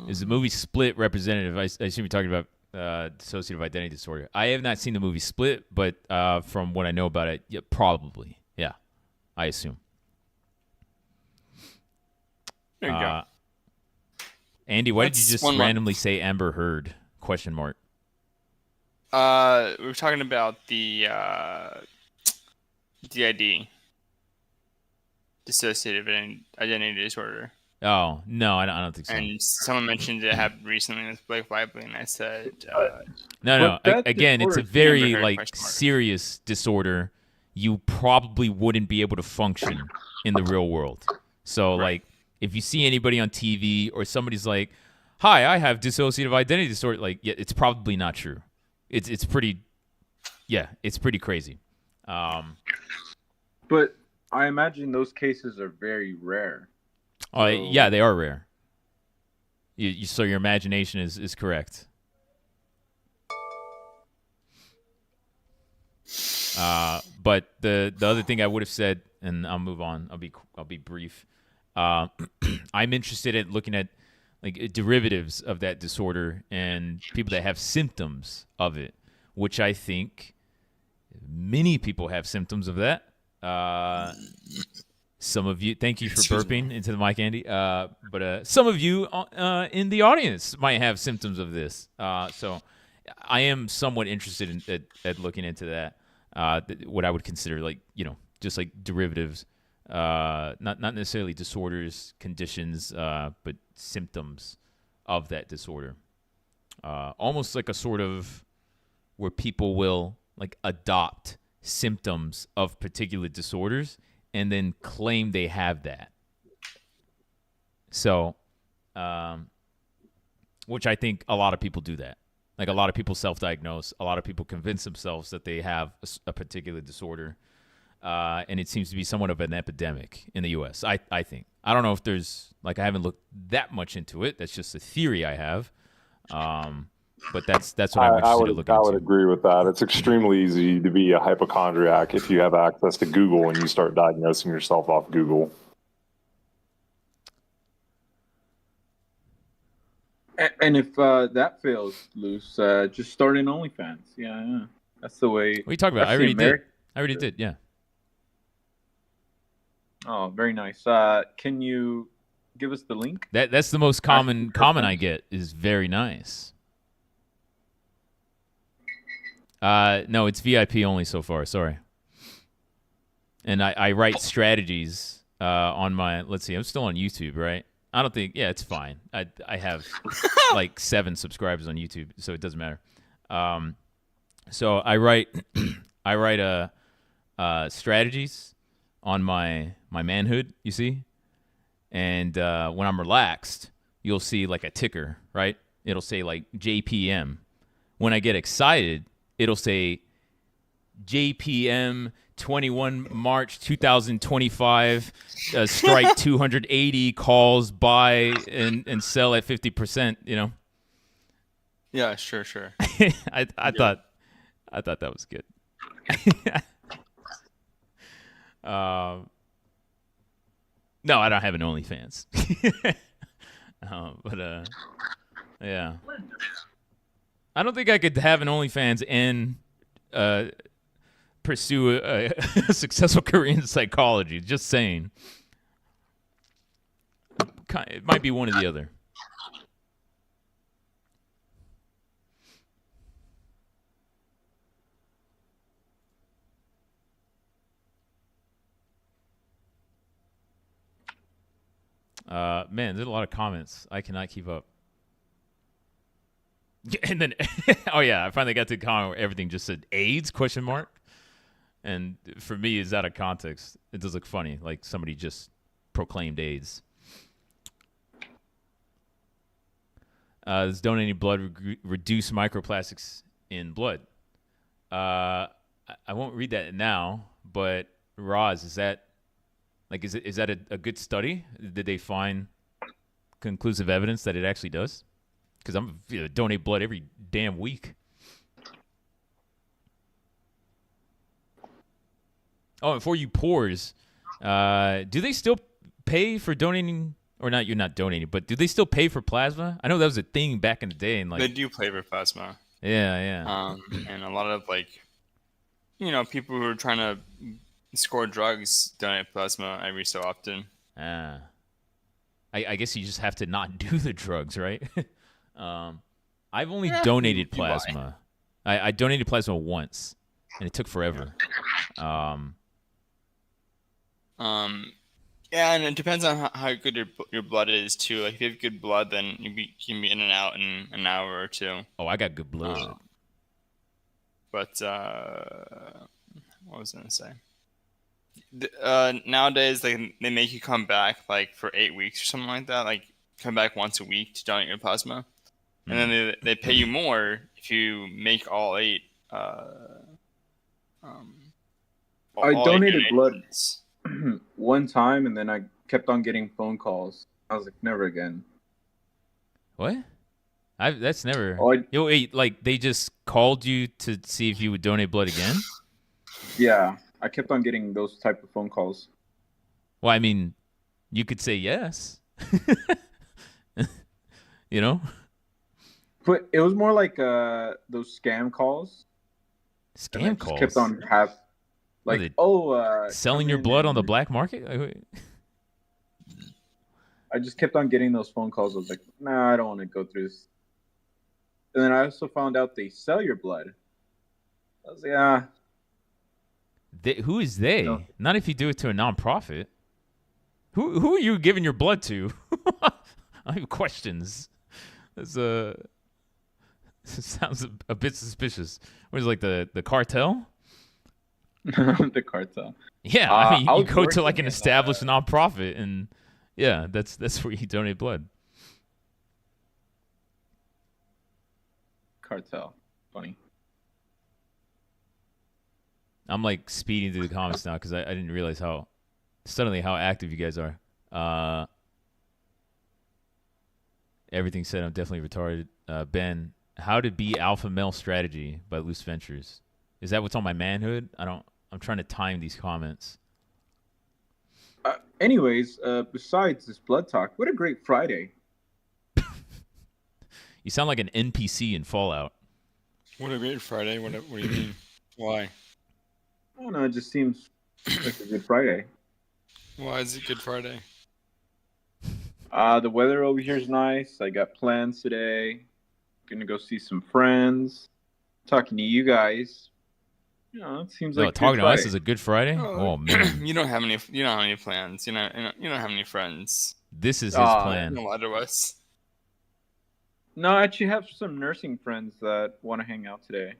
Is the movie Split representative? I assume you're talking about dissociative identity disorder. I have not seen the movie Split, but from what I know about it, yeah, probably. Yeah, I assume. There you go. Andy, why did That's you just one more. randomly say Amber Heard? Question mark. We were talking about the DID, dissociative identity disorder, Oh no, I don't think so. and someone mentioned it happened recently with Blake Lively, and I said, No. But that Again, it's a disorder is very Amber Heard like question mark. serious disorder. You probably wouldn't be able to function in the real world. So like, if you see anybody on TV or somebody's like, "Hi, I have dissociative identity disorder," like, yeah, it's probably not true. It's pretty, yeah, it's pretty crazy. But I imagine those cases are very rare. Oh, So- yeah, they are rare. So your imagination is correct. But the other thing I would have said, and I'll move on. I'll be brief. I'm interested in looking at like derivatives of that disorder and people that have symptoms of it, which I think many people have symptoms of that. some of you, thank you for Excuse me. burping into the mic, Andy. But some of you in the audience might have symptoms of this. So I am somewhat interested at looking into that. What I would consider like, just like derivatives, not necessarily disorders, conditions, but symptoms of that disorder. Almost like a sort of where people will like adopt symptoms of particular disorders and then claim they have that. So, which I think a lot of people do that. Like a lot of people self-diagnose. A lot of people convince themselves that they have a particular disorder. And it seems to be somewhat of an epidemic in the U.S., I think. I don't know if there's, like, I haven't looked that much into it. That's just a theory I have. But that's what I'm interested in looking I into. would agree with that. It's extremely easy to be a hypochondriac if you have access to Google and you start diagnosing yourself off Google. And if that fails, Luce, just start an OnlyFans. Yeah. That's the way. What are you talking about? I already did, yeah. Oh, very nice. Can you give us the link? That's the most common I get is very nice. No, it's VIP only so far. Sorry. And I write strategies on my. Let's see. I'm still on YouTube, right? I don't think. Yeah, it's fine. I have like 7 subscribers on YouTube, so it doesn't matter. So I write strategies on my manhood. You see, and when I'm relaxed, you'll see like a ticker, right? It'll say like JPM. When I get excited, it'll say JPM 21 March 2025, strike 280, calls, buy and sell at 50%, Yeah, sure. I thought that was good. No, I don't have an OnlyFans. But yeah. I don't think I could have an OnlyFans and pursue a successful career in psychology. Just saying. It might be one or the other. Man, there's a lot of comments. I cannot keep up. And then, oh yeah, I finally got to the comment where everything just said AIDS ? And for me, it's out of context. It does look funny, like somebody just proclaimed AIDS. Does donating blood reduce microplastics in blood? I won't read that now, but Roz, is that a good study? Did they find conclusive evidence that it actually does? Because I'm donate blood every damn week. Oh, and for you poors, do they still pay for donating? Or not? You're not donating, but do they still pay for plasma? I know that was a thing back in the day, and like They do play for plasma. Yeah. And a lot of people who are trying to score drugs donate plasma every so often. I guess you just have to not do the drugs, right? I've only donated plasma. I donated plasma once, and it took forever. Yeah, and it depends on how good your blood is too. Like if you have good blood, then you can be in and out in an hour or two. Oh, I got good blood. But what was I gonna say? Nowadays, they make you come back like for 8 weeks or something like that. Like come back once a week to donate your plasma, and then they pay you more if you make all 8. I donated blood one time, and then I kept on getting phone calls. I was like, never again. What? That's never. Oh, wait, like they just called you to see if you would donate blood again? Yeah, I kept on getting those type of phone calls. Well, I mean, you could say yes. But it was more like those scam calls. Scam calls? Kept on What, Like, selling come your in blood on the and- black market? Like, wait. I just kept on getting those phone calls. I was like, nah, I don't want to go through this. And then I also found out they sell your blood. I was like, Who is they? No. Not if you do it to a nonprofit. Who are you giving your blood to? I have questions. This sounds a bit suspicious. What is it, like the cartel? the cartel. Yeah, I mean I you was go to like working an in, established nonprofit, and yeah, that's where you donate blood. Cartel. Funny. I'm like speeding through the comments now because I didn't realize how active you guys are. Everything said, I'm definitely retarded. Ben, how to be alpha male strategy by Loose Ventures. Is that what's on my manhood? I'm trying to time these comments. Anyways, besides this blood talk, what a great Friday. You sound like an NPC in Fallout. What a great Friday. What do you mean? Why? I don't know. It just seems like a good Friday. Why is it Good Friday? The weather over here is nice. I got plans today. Gonna go see some friends. Talking to you guys. You know, it seems like Talking Good to us Friday. is a good Friday? Oh man. You don't have any plans. You don't have any friends. This is his Aw, plan. No lie to us. No, I actually have some nursing friends that want to hang out today.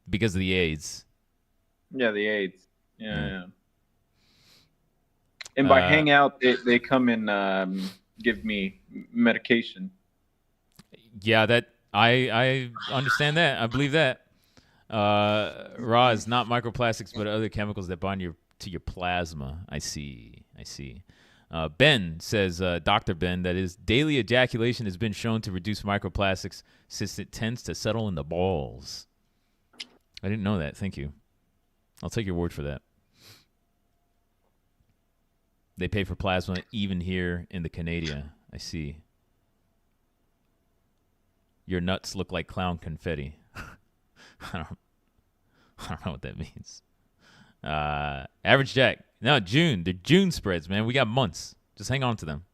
Because of the AIDS. Yeah, the AIDS. Yeah, Mm. yeah. And by Uh, hang out, they come and give me medication. Yeah, that I understand that. I believe that. Roz, not microplastics, but other chemicals that bind to your plasma. I see. Ben says, Dr. Ben, that is, daily ejaculation has been shown to reduce microplastics since it tends to settle in the balls. I didn't know that. Thank you. I'll take your word for that. They pay for plasma even here in the Canada. I see. Your nuts look like clown confetti. I don't know what that means. Average Jack. No, June. The June spreads, man. We got months. Just hang on to them.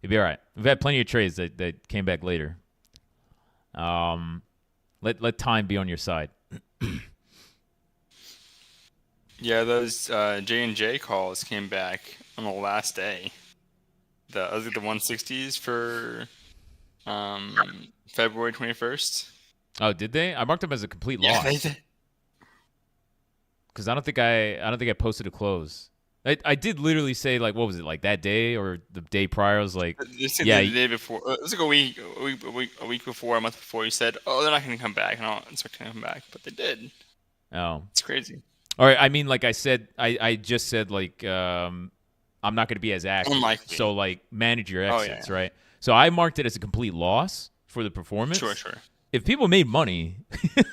You'll be all right. We've had plenty of trades that came back later. Let time be on your side. Yeah, those J&J calls came back on the last day. The 160s for February 21st. Oh, did they? I marked them as a complete Yeah, loss. they did. Because I don't think I posted a close. I did literally say, like, what was it, like that day or the day prior? I was like, They said yeah, the day before. It was like a week before, a month before. You said, "Oh, they're not going to come back," and I don't expect them to come back, but they did. oh. It's crazy. All right. I mean, like I said, I just said, like, I'm not going to be as active. Unlikely. So, like, manage your Oh, exits, yeah. right? So I marked it as a complete loss for the performance. Sure. If people made money,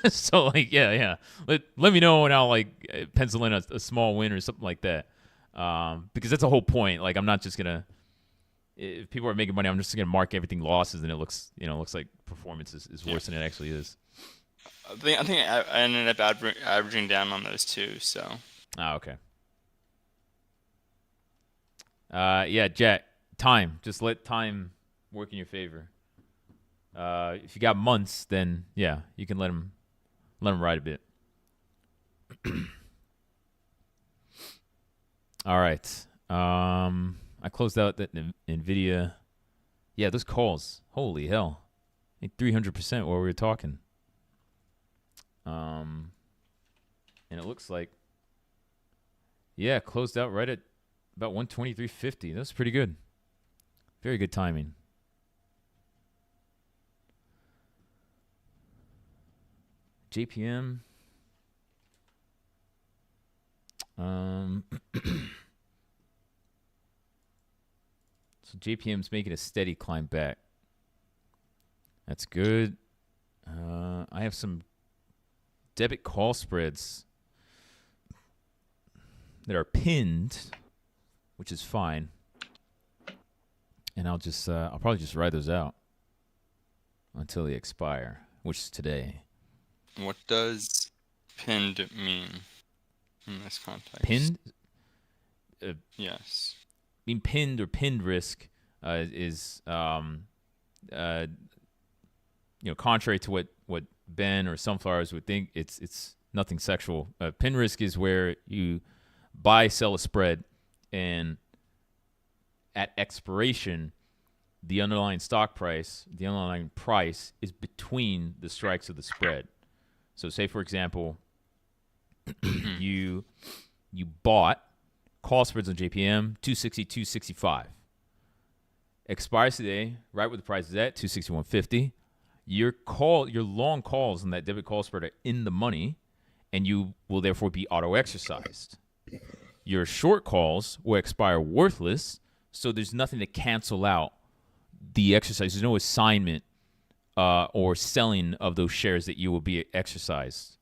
so, like, yeah. Let me know and I'll, like, pencil in a small win or something like that. Because that's the whole point. Like, I'm not just going to, if people are making money, I'm just going to mark everything losses and it looks like performance is worse than it actually is. I think I ended up averaging down on those two. So Okay. Yeah, Jack. Time. Just let time work in your favor. If you got months, then yeah, you can let them ride a bit. All right. I closed out that NVIDIA. Yeah, those calls. Holy hell. 300% while we were talking. And it looks like, yeah, closed out right at about 123.50. That's pretty good. Very good timing. JPM. So JPM's making a steady climb back. That's good. I have some debit call spreads that are pinned, which is fine. And I'll probably just ride those out until they expire, which is today. what does pinned mean? In this context. Pinned, Yes. I mean, pinned or pinned risk is, contrary to what Ben or Sunflowers would think, it's nothing sexual. Pin risk is where you buy, sell a spread, and at expiration, the underlying price is between the strikes of the spread. So, say for example, you bought call spreads on JPM 260, 265. Expires today, right where the price is at, 261.50. Your long calls on that debit call spread are in the money, and you will therefore be auto exercised. Your short calls will expire worthless, so there's nothing to cancel out the exercise. There's no assignment or selling of those shares that you will be exercised.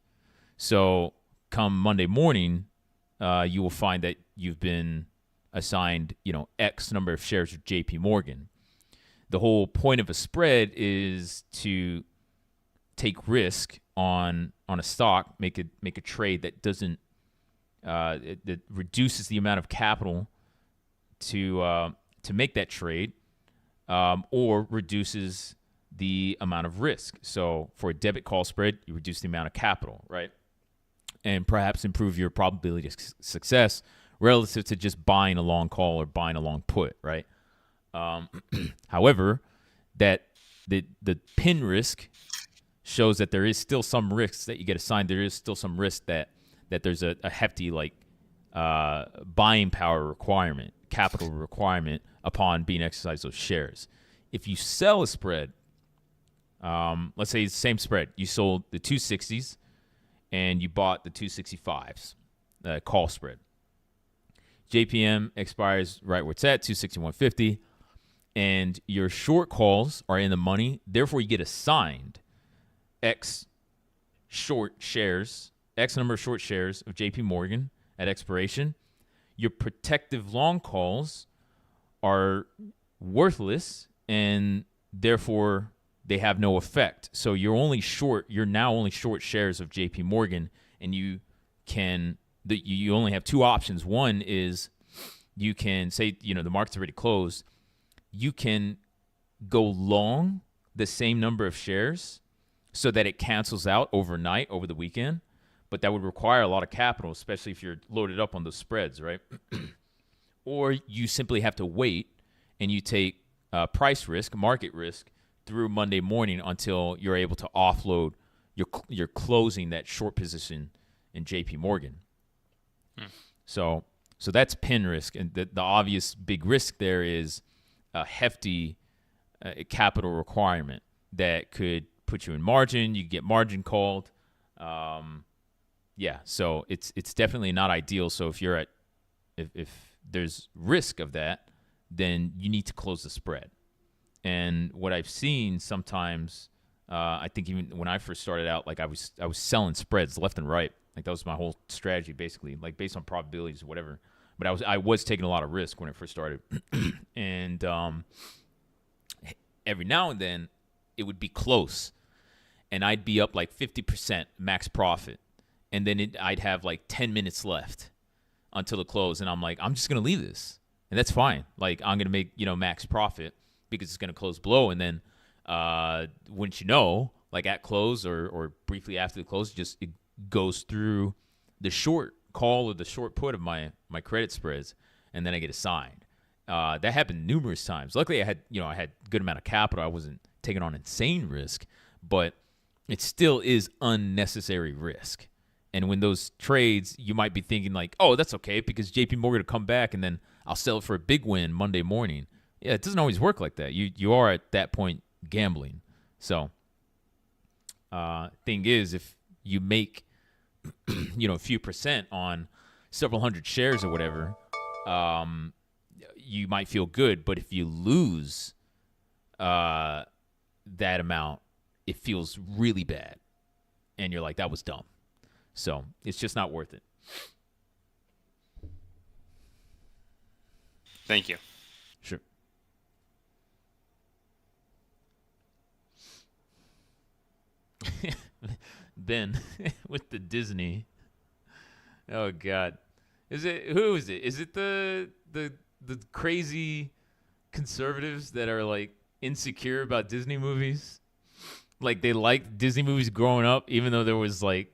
So come Monday morning, you will find that you've been assigned, X number of shares of JP Morgan. The whole point of a spread is to take risk on a stock, make a trade that doesn't that reduces the amount of capital to make that trade, or reduces the amount of risk. So for a debit call spread, you reduce the amount of capital, right? And perhaps improve your probability of success relative to just buying a long call or buying a long put, right? However, that the pin risk shows that there is still some risks that you get assigned. There is still some risk that there's a hefty buying power requirement, capital requirement upon being exercised those shares. If you sell a spread, let's say it's the same spread, you sold the 260s and you bought the 265s, call spread. JPM expires right where it's at, 261.50, and your short calls are in the money. Therefore, you get assigned X number of short shares of JP Morgan at expiration. Your protective long calls are worthless, and therefore they have no effect. So you're now only short shares of JP Morgan, and you only have two options. One is you can say, the market's already closed. You can go long the same number of shares so that it cancels out overnight over the weekend, but that would require a lot of capital, especially if you're loaded up on those spreads, right? Or you simply have to wait and you take price risk, market risk, through Monday morning until you're able to offload your closing that short position in JP Morgan. So that's pin risk, and the obvious big risk there is a hefty capital requirement that could put you in margin. You get margin called. So it's definitely not ideal. So if there's risk of that, then you need to close the spread. And what I've seen sometimes, I think even when I first started out, I was selling spreads left and right. That was my whole strategy, basically, based on probabilities or whatever. But I was taking a lot of risk when I first started, and every now and then it would be close, and I'd be up 50% max profit, and then I'd have 10 minutes left until the close, and I'm I'm just gonna leave this, and that's fine. I'm gonna make max profit because it's gonna close below, and then wouldn't you know, at close or briefly after the close, it goes through the short call or the short put of my credit spreads, and then I get assigned. That happened numerous times. Luckily, I had a good amount of capital. I wasn't taking on insane risk, but it still is unnecessary risk. And when those trades, you might be thinking oh, that's okay because JP Morgan will come back and then I'll sell it for a big win Monday morning. Yeah, it doesn't always work like that. You are at that point gambling. So, thing is, if you make a few percent on several hundred shares or whatever, you might feel good. But if you lose that amount, it feels really bad. And you're that was dumb. So it's just not worth it. Thank you. Sure. Ben, with the Disney Oh God, who is it? Is it the crazy conservatives that are like insecure about Disney movies? Like they liked Disney movies growing up, even though there was like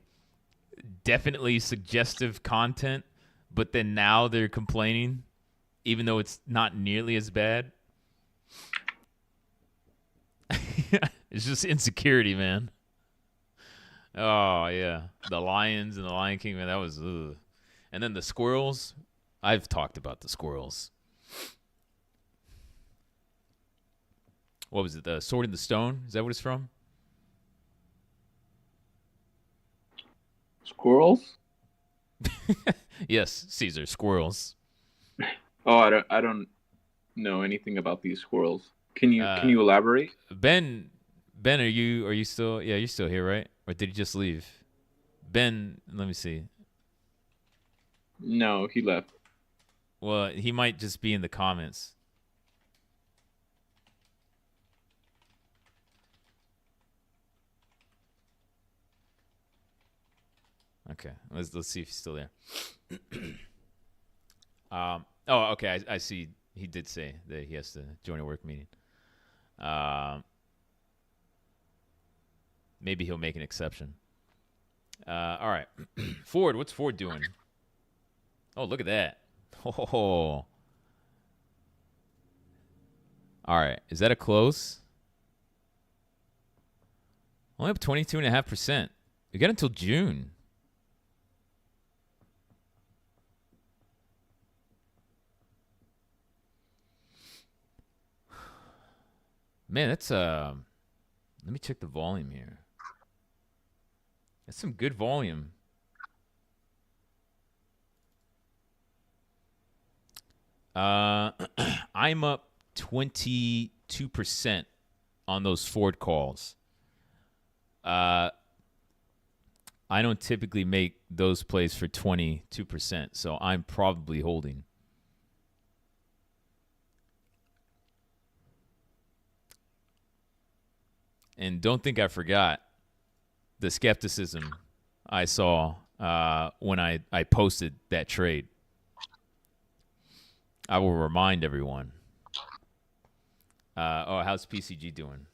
definitely suggestive content, but then now they're complaining, even though it's not nearly as bad. It's just insecurity, man. Oh yeah, the lions and the Lion King, man, that was. Ugh. And then the squirrels. I've talked about the squirrels. What was it? The Sword in the Stone? Is that what it's from? Squirrels? Yes, Caesar. Squirrels. Oh, I don't know anything about these squirrels. Can you Uh, can you elaborate? Ben, are you still? Yeah, you're still here, right? Or did he just leave? Ben, let me see. No, he left. Well, he might just be in the comments. Okay, let's see if he's still there. Oh, okay. I see. He did say that he has to join a work meeting. Maybe he'll make an exception. All right, Ford. What's Ford doing? Oh, look at that. Oh. All right, is that a close? Only up 22.5%. We got until June. Man, that's let me check the volume here. That's some good volume. I'm up 22% on those Ford calls. I don't typically make those plays for 22%, so I'm probably holding. And don't think I forgot the skepticism I saw when I posted that trade. I will remind everyone. How's PCG doing?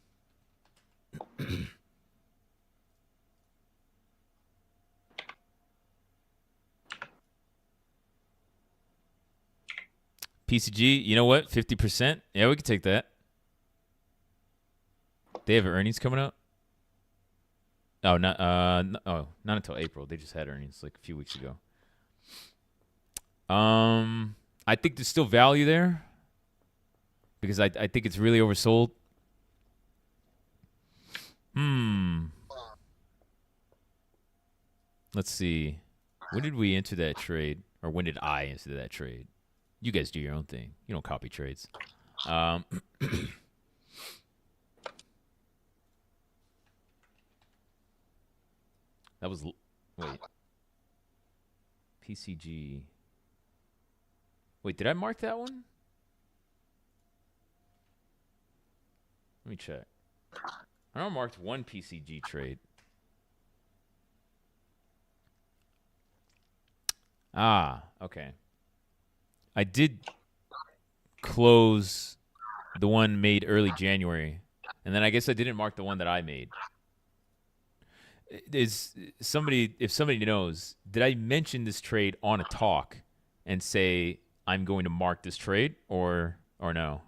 PCG, you know what? 50%? Yeah, we can take that. They have earnings coming up? Oh, not until April. They just had earnings like a few weeks ago. I think there's still value there because I think it's really oversold. Let's see. When did we enter that trade? Or when did I enter that trade? You guys do your own thing. You don't copy trades. That was... Wait. PCG... Wait, did I mark that one? Let me check. I know I marked one PCG trade. Ah, okay. I did close the one made early January, and then I guess I didn't mark the one that I made. If somebody knows, did I mention this trade on a talk and say I'm going to mark this trade or no?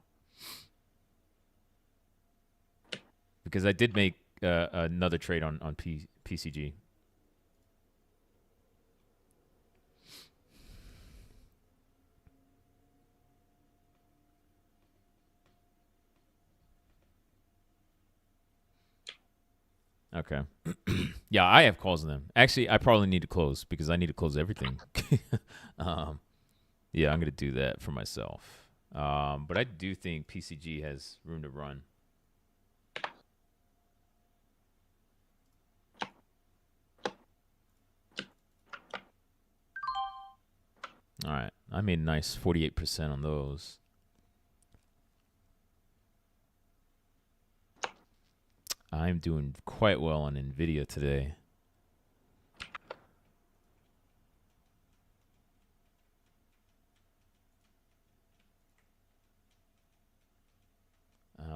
Because I did make another trade on PCG. Okay. Yeah, I have calls on them. Actually, I probably need to close because I need to close everything. Yeah, I'm going to do that for myself. But I do think PCG has room to run. All right. I made a nice 48% on those. I'm doing quite well on NVIDIA today.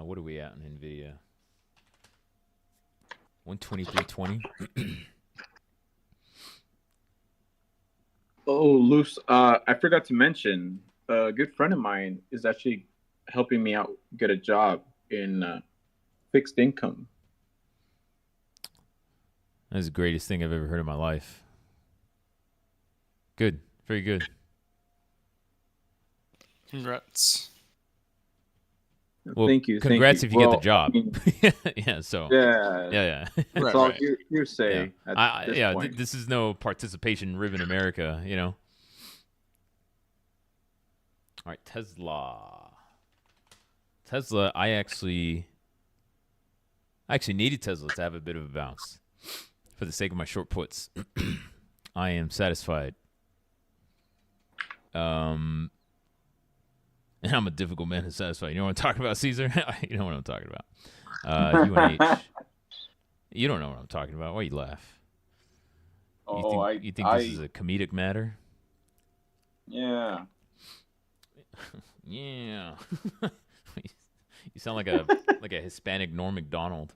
What are we at on NVIDIA? 123.20. Oh, Luce, I forgot to mention, a good friend of mine is actually helping me out get a job in fixed income. That's the greatest thing I've ever heard in my life. Good. Very good. Congrats. Well, Thank you. Congrats if you get the job. I mean, yeah. So. yeah, Yeah. it's Right, all right. hearsay at this point. This is no participation ribbon America. All right, Tesla. I actually needed Tesla to have a bit of a bounce for the sake of my short puts. I am satisfied. And I'm a difficult man to satisfy. You know what I'm talking about, Caesar? You know what I'm talking about. UNH. You don't know what I'm talking about. Why you laugh? You think this is a comedic matter? Yeah. Yeah. You sound like a Hispanic Norm Macdonald.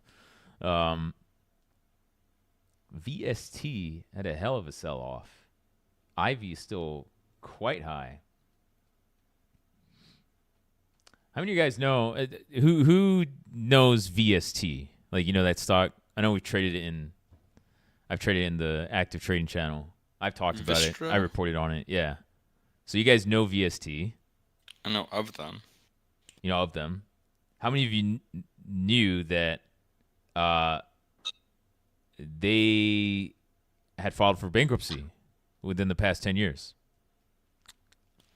VST had a hell of a sell-off. Ivy is still quite high. How many of you guys know who knows VST? Like, that stock. I know I've traded it in the active trading channel. I've talked about it. Vistra? I reported on it. Yeah. So you guys know VST. I know of them. You know of them. How many of you knew that they had filed for bankruptcy within the past 10 years?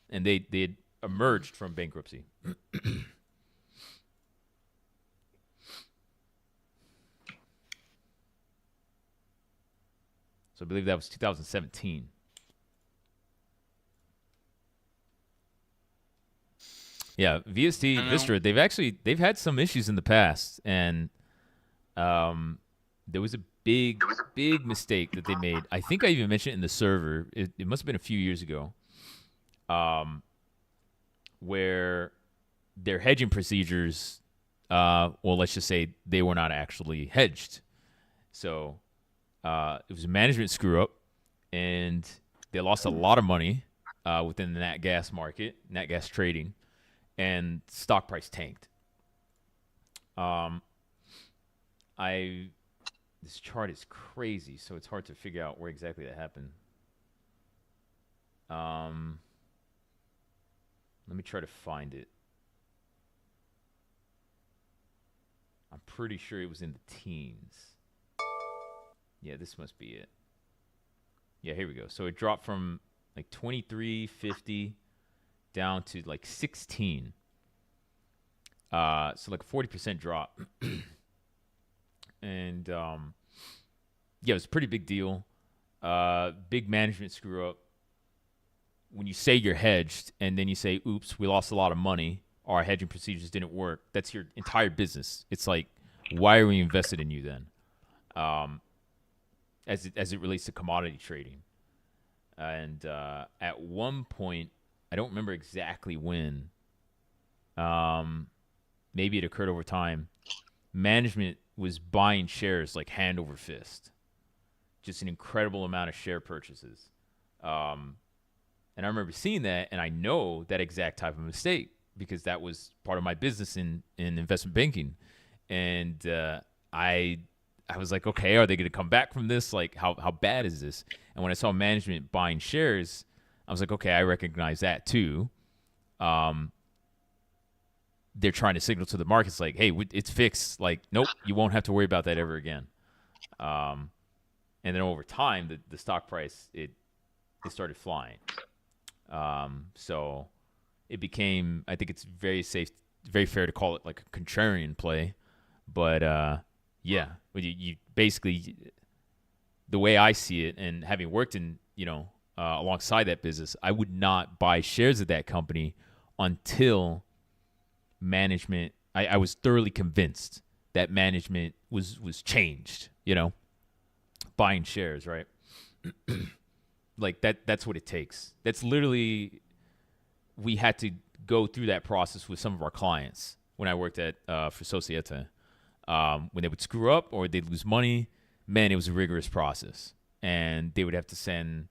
And they had emerged from bankruptcy. So I believe that was 2017. Yeah, VST, Vistra, they've had some issues in the past, and there was a big mistake that they made. I think I even mentioned it in the server. It must have been a few years ago, where their hedging procedures, let's just say they were not actually hedged. So it was a management screw up, and they lost a lot of money within the nat gas market, nat gas trading, and stock price tanked. This chart is crazy, so it's hard to figure out where exactly that happened. Let me try to find it. I'm pretty sure it was in the teens. Yeah, this must be it. Yeah, here we go. So it dropped from like 23.50 down to like 16. So like a 40% drop. And yeah, it was a pretty big deal. Big management screw up. When you say you're hedged and then you say, oops, we lost a lot of money, our hedging procedures didn't work, that's your entire business. It's like, why are we invested in you then? As it relates to commodity trading. And at one point, I don't remember exactly when, maybe it occurred over time, management was buying shares like hand over fist. Just an incredible amount of share purchases. And I remember seeing that, and I know that exact type of mistake because that was part of my business in investment banking. And I was like, okay, are they going to come back from this? Like, how bad is this? And when I saw management buying shares, I was like, okay, I recognize that too. They're trying to signal to the markets like, hey, it's fixed. Like, nope, you won't have to worry about that ever again. And then over time, the stock price, it started flying. So it became, I think it's very fair to call it like a contrarian play. But yeah, you basically, the way I see it, and having worked in, alongside that business, I would not buy shares of that company until management, I was thoroughly convinced that management was changed, buying shares, right? Like that's what it takes. That's literally, we had to go through that process with some of our clients. when I worked at for Societe. When they would screw up or they'd lose money, man, it was a rigorous process, and they would have to send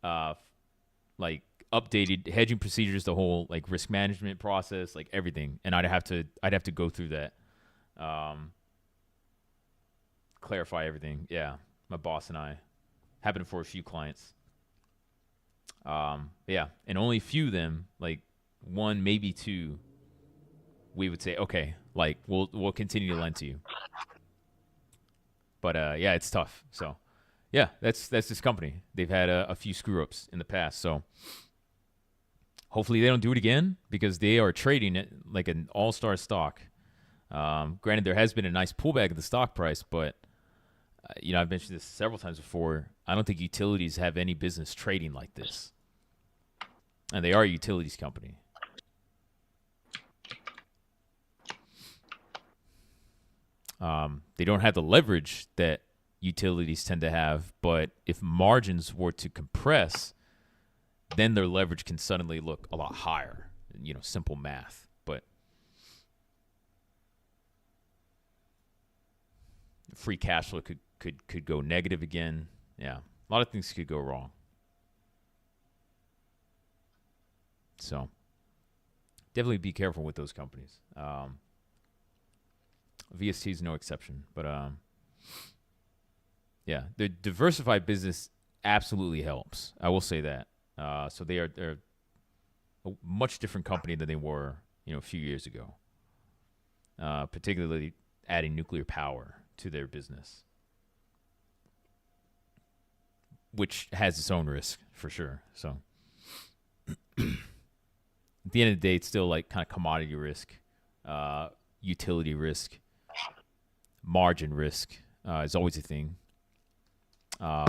like updated hedging procedures, the whole like risk management process, like everything, and I'd have to go through that, clarify everything. Yeah, my boss and I happened for a few clients. Yeah, and only a few of them, like one, maybe two, we would say, okay, like we'll continue to lend to you. But yeah, it's tough. So yeah, that's this company. They've had a few screw ups in the past. So hopefully they don't do it again, because they are trading it like an all-star stock. Granted, there has been a nice pullback of the stock price, but I've mentioned this several times before. I don't think utilities have any business trading like this, and they are a utilities company. They don't have the leverage that utilities tend to have, but if margins were to compress, then their leverage can suddenly look a lot higher. Simple math. But free cash flow could go negative again. Yeah, a lot of things could go wrong. So definitely be careful with those companies. VST is no exception, but yeah, the diversified business absolutely helps. I will say that. So they're a much different company than they were, a few years ago. Particularly adding nuclear power to their business, which has its own risk for sure. So at the end of the day, it's still like kind of commodity risk, utility risk, margin risk is always a thing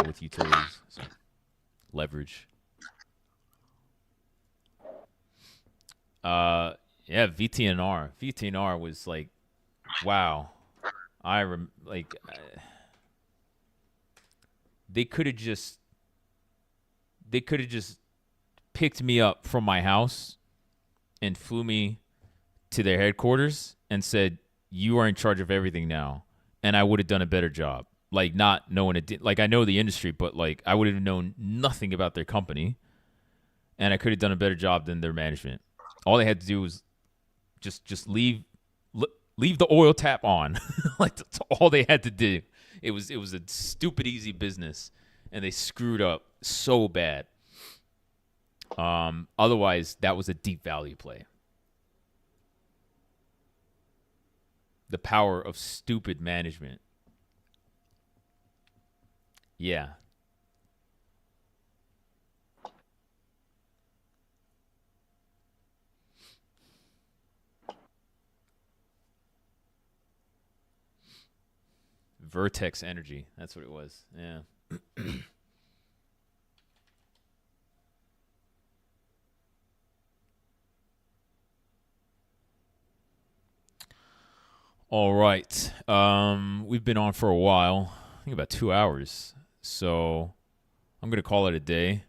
with utilities. So leverage. Yeah, VTNR. VTNR was like, wow. They could have just picked me up from my house and flew me to their headquarters and said, "You are in charge of everything now," and I would have done a better job. Like, not knowing it, like I know the industry, but like I would have known nothing about their company, and I could have done a better job than their management. All they had to do was just leave the oil tap on. Like, that's all they had to do. It was a stupid easy business, and they screwed up so bad. Otherwise, that was a deep value play. The power of stupid management. Yeah. Vertex Energy. That's what it was. Yeah. All right. We've been on for a while. I think about 2 hours. So I'm going to call it a day.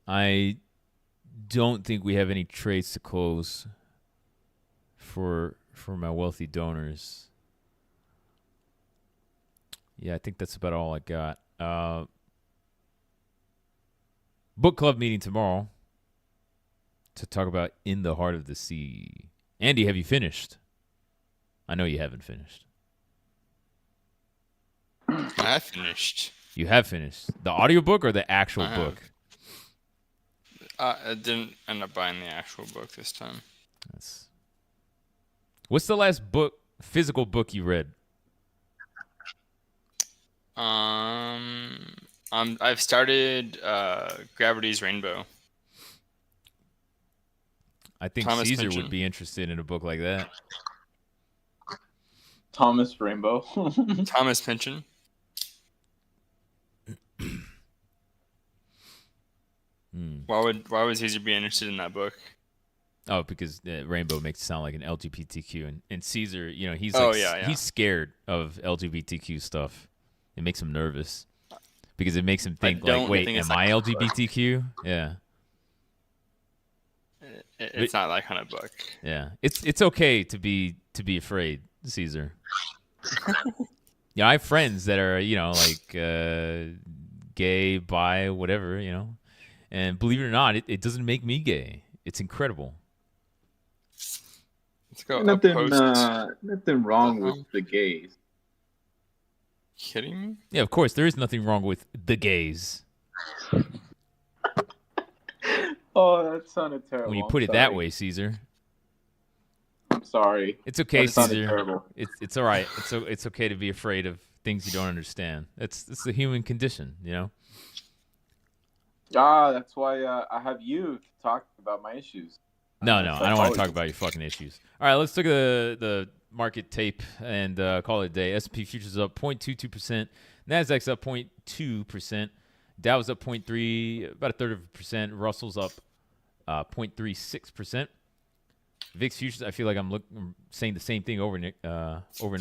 I don't think we have any trades to close for my wealthy donors. Yeah, I think that's about all I got. Book club meeting tomorrow to talk about In the Heart of the Sea. Andy, have you finished? I know you haven't finished. I finished. You have finished. The audiobook or the actual book? I didn't end up buying the actual book this time. What's the last physical book you read? I've started Gravity's Rainbow. I think Thomas Caesar Pynchon. would be interested in a book like that. Thomas Rainbow. Thomas Pynchon. Why would Caesar be interested in that book? Oh, because Rainbow makes it sound like an LGBTQ, and Caesar, he's he's scared of LGBTQ stuff. It makes him nervous because it makes him think like, wait, am I LGBTQ? Yeah. It's not that kind of book. Yeah, it's okay to be afraid, Caesar. Yeah, I have friends that are like gay, bi, whatever, and believe it or not, it doesn't make me gay. It's incredible. Let's go. Nothing wrong with the gays. Kidding me? Yeah, of course, there is nothing wrong with the gays Oh, that sounded terrible. when you put it that way, Caesar. I'm sorry. It's okay, That sounded Caesar. terrible. It's all right. It's okay to be afraid of things you don't understand. It's the human condition, That's why I have you to talk about my issues. No, I don't want to talk about your fucking issues. All right, let's look at the market tape and call it a day. S&P futures up 0.22%. Nasdaq's up 0.2%. Dow's up 0.3, about a third of a percent. Russell's up 0.36%. VIX futures, I feel like I'm saying the same thing over and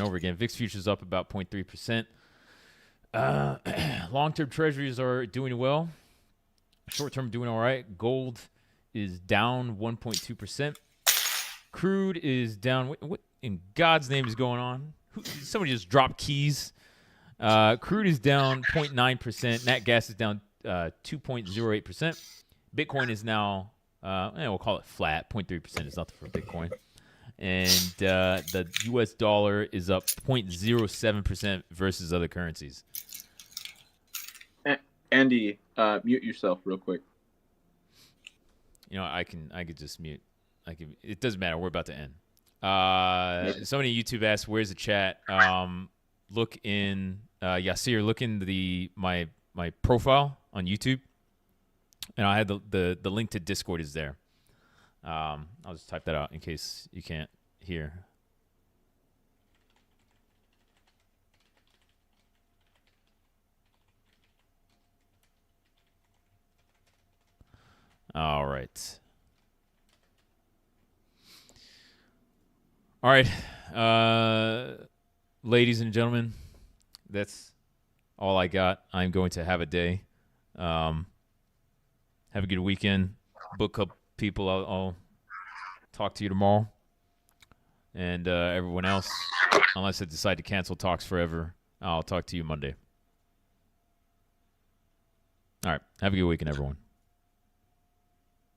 over again. VIX futures up about 0.3%. Long-term treasuries are doing well. Short-term doing all right. Gold is down 1.2%. Crude is down. What in God's name is going on? Somebody just dropped keys. Crude is down 0.9%. Nat gas is down 2.08%. Bitcoin is now, we'll call it flat. 0.3% is nothing for Bitcoin. And the U.S. dollar is up 0.07% versus other currencies. Andy, mute yourself real quick. I could just mute. It doesn't matter. We're about to end. Somebody on YouTube asked, "Where's the chat?" Look in Yasir. Look in my profile on YouTube, and I had the link to Discord is there. I'll just type that out in case you can't hear. All right. All right. Ladies and gentlemen, that's all I got. I'm going to have a day. Have a good weekend. Book up people. I'll talk to you tomorrow. And everyone else, unless I decide to cancel talks forever, I'll talk to you Monday. All right. Have a good weekend, everyone.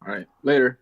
All right. Later.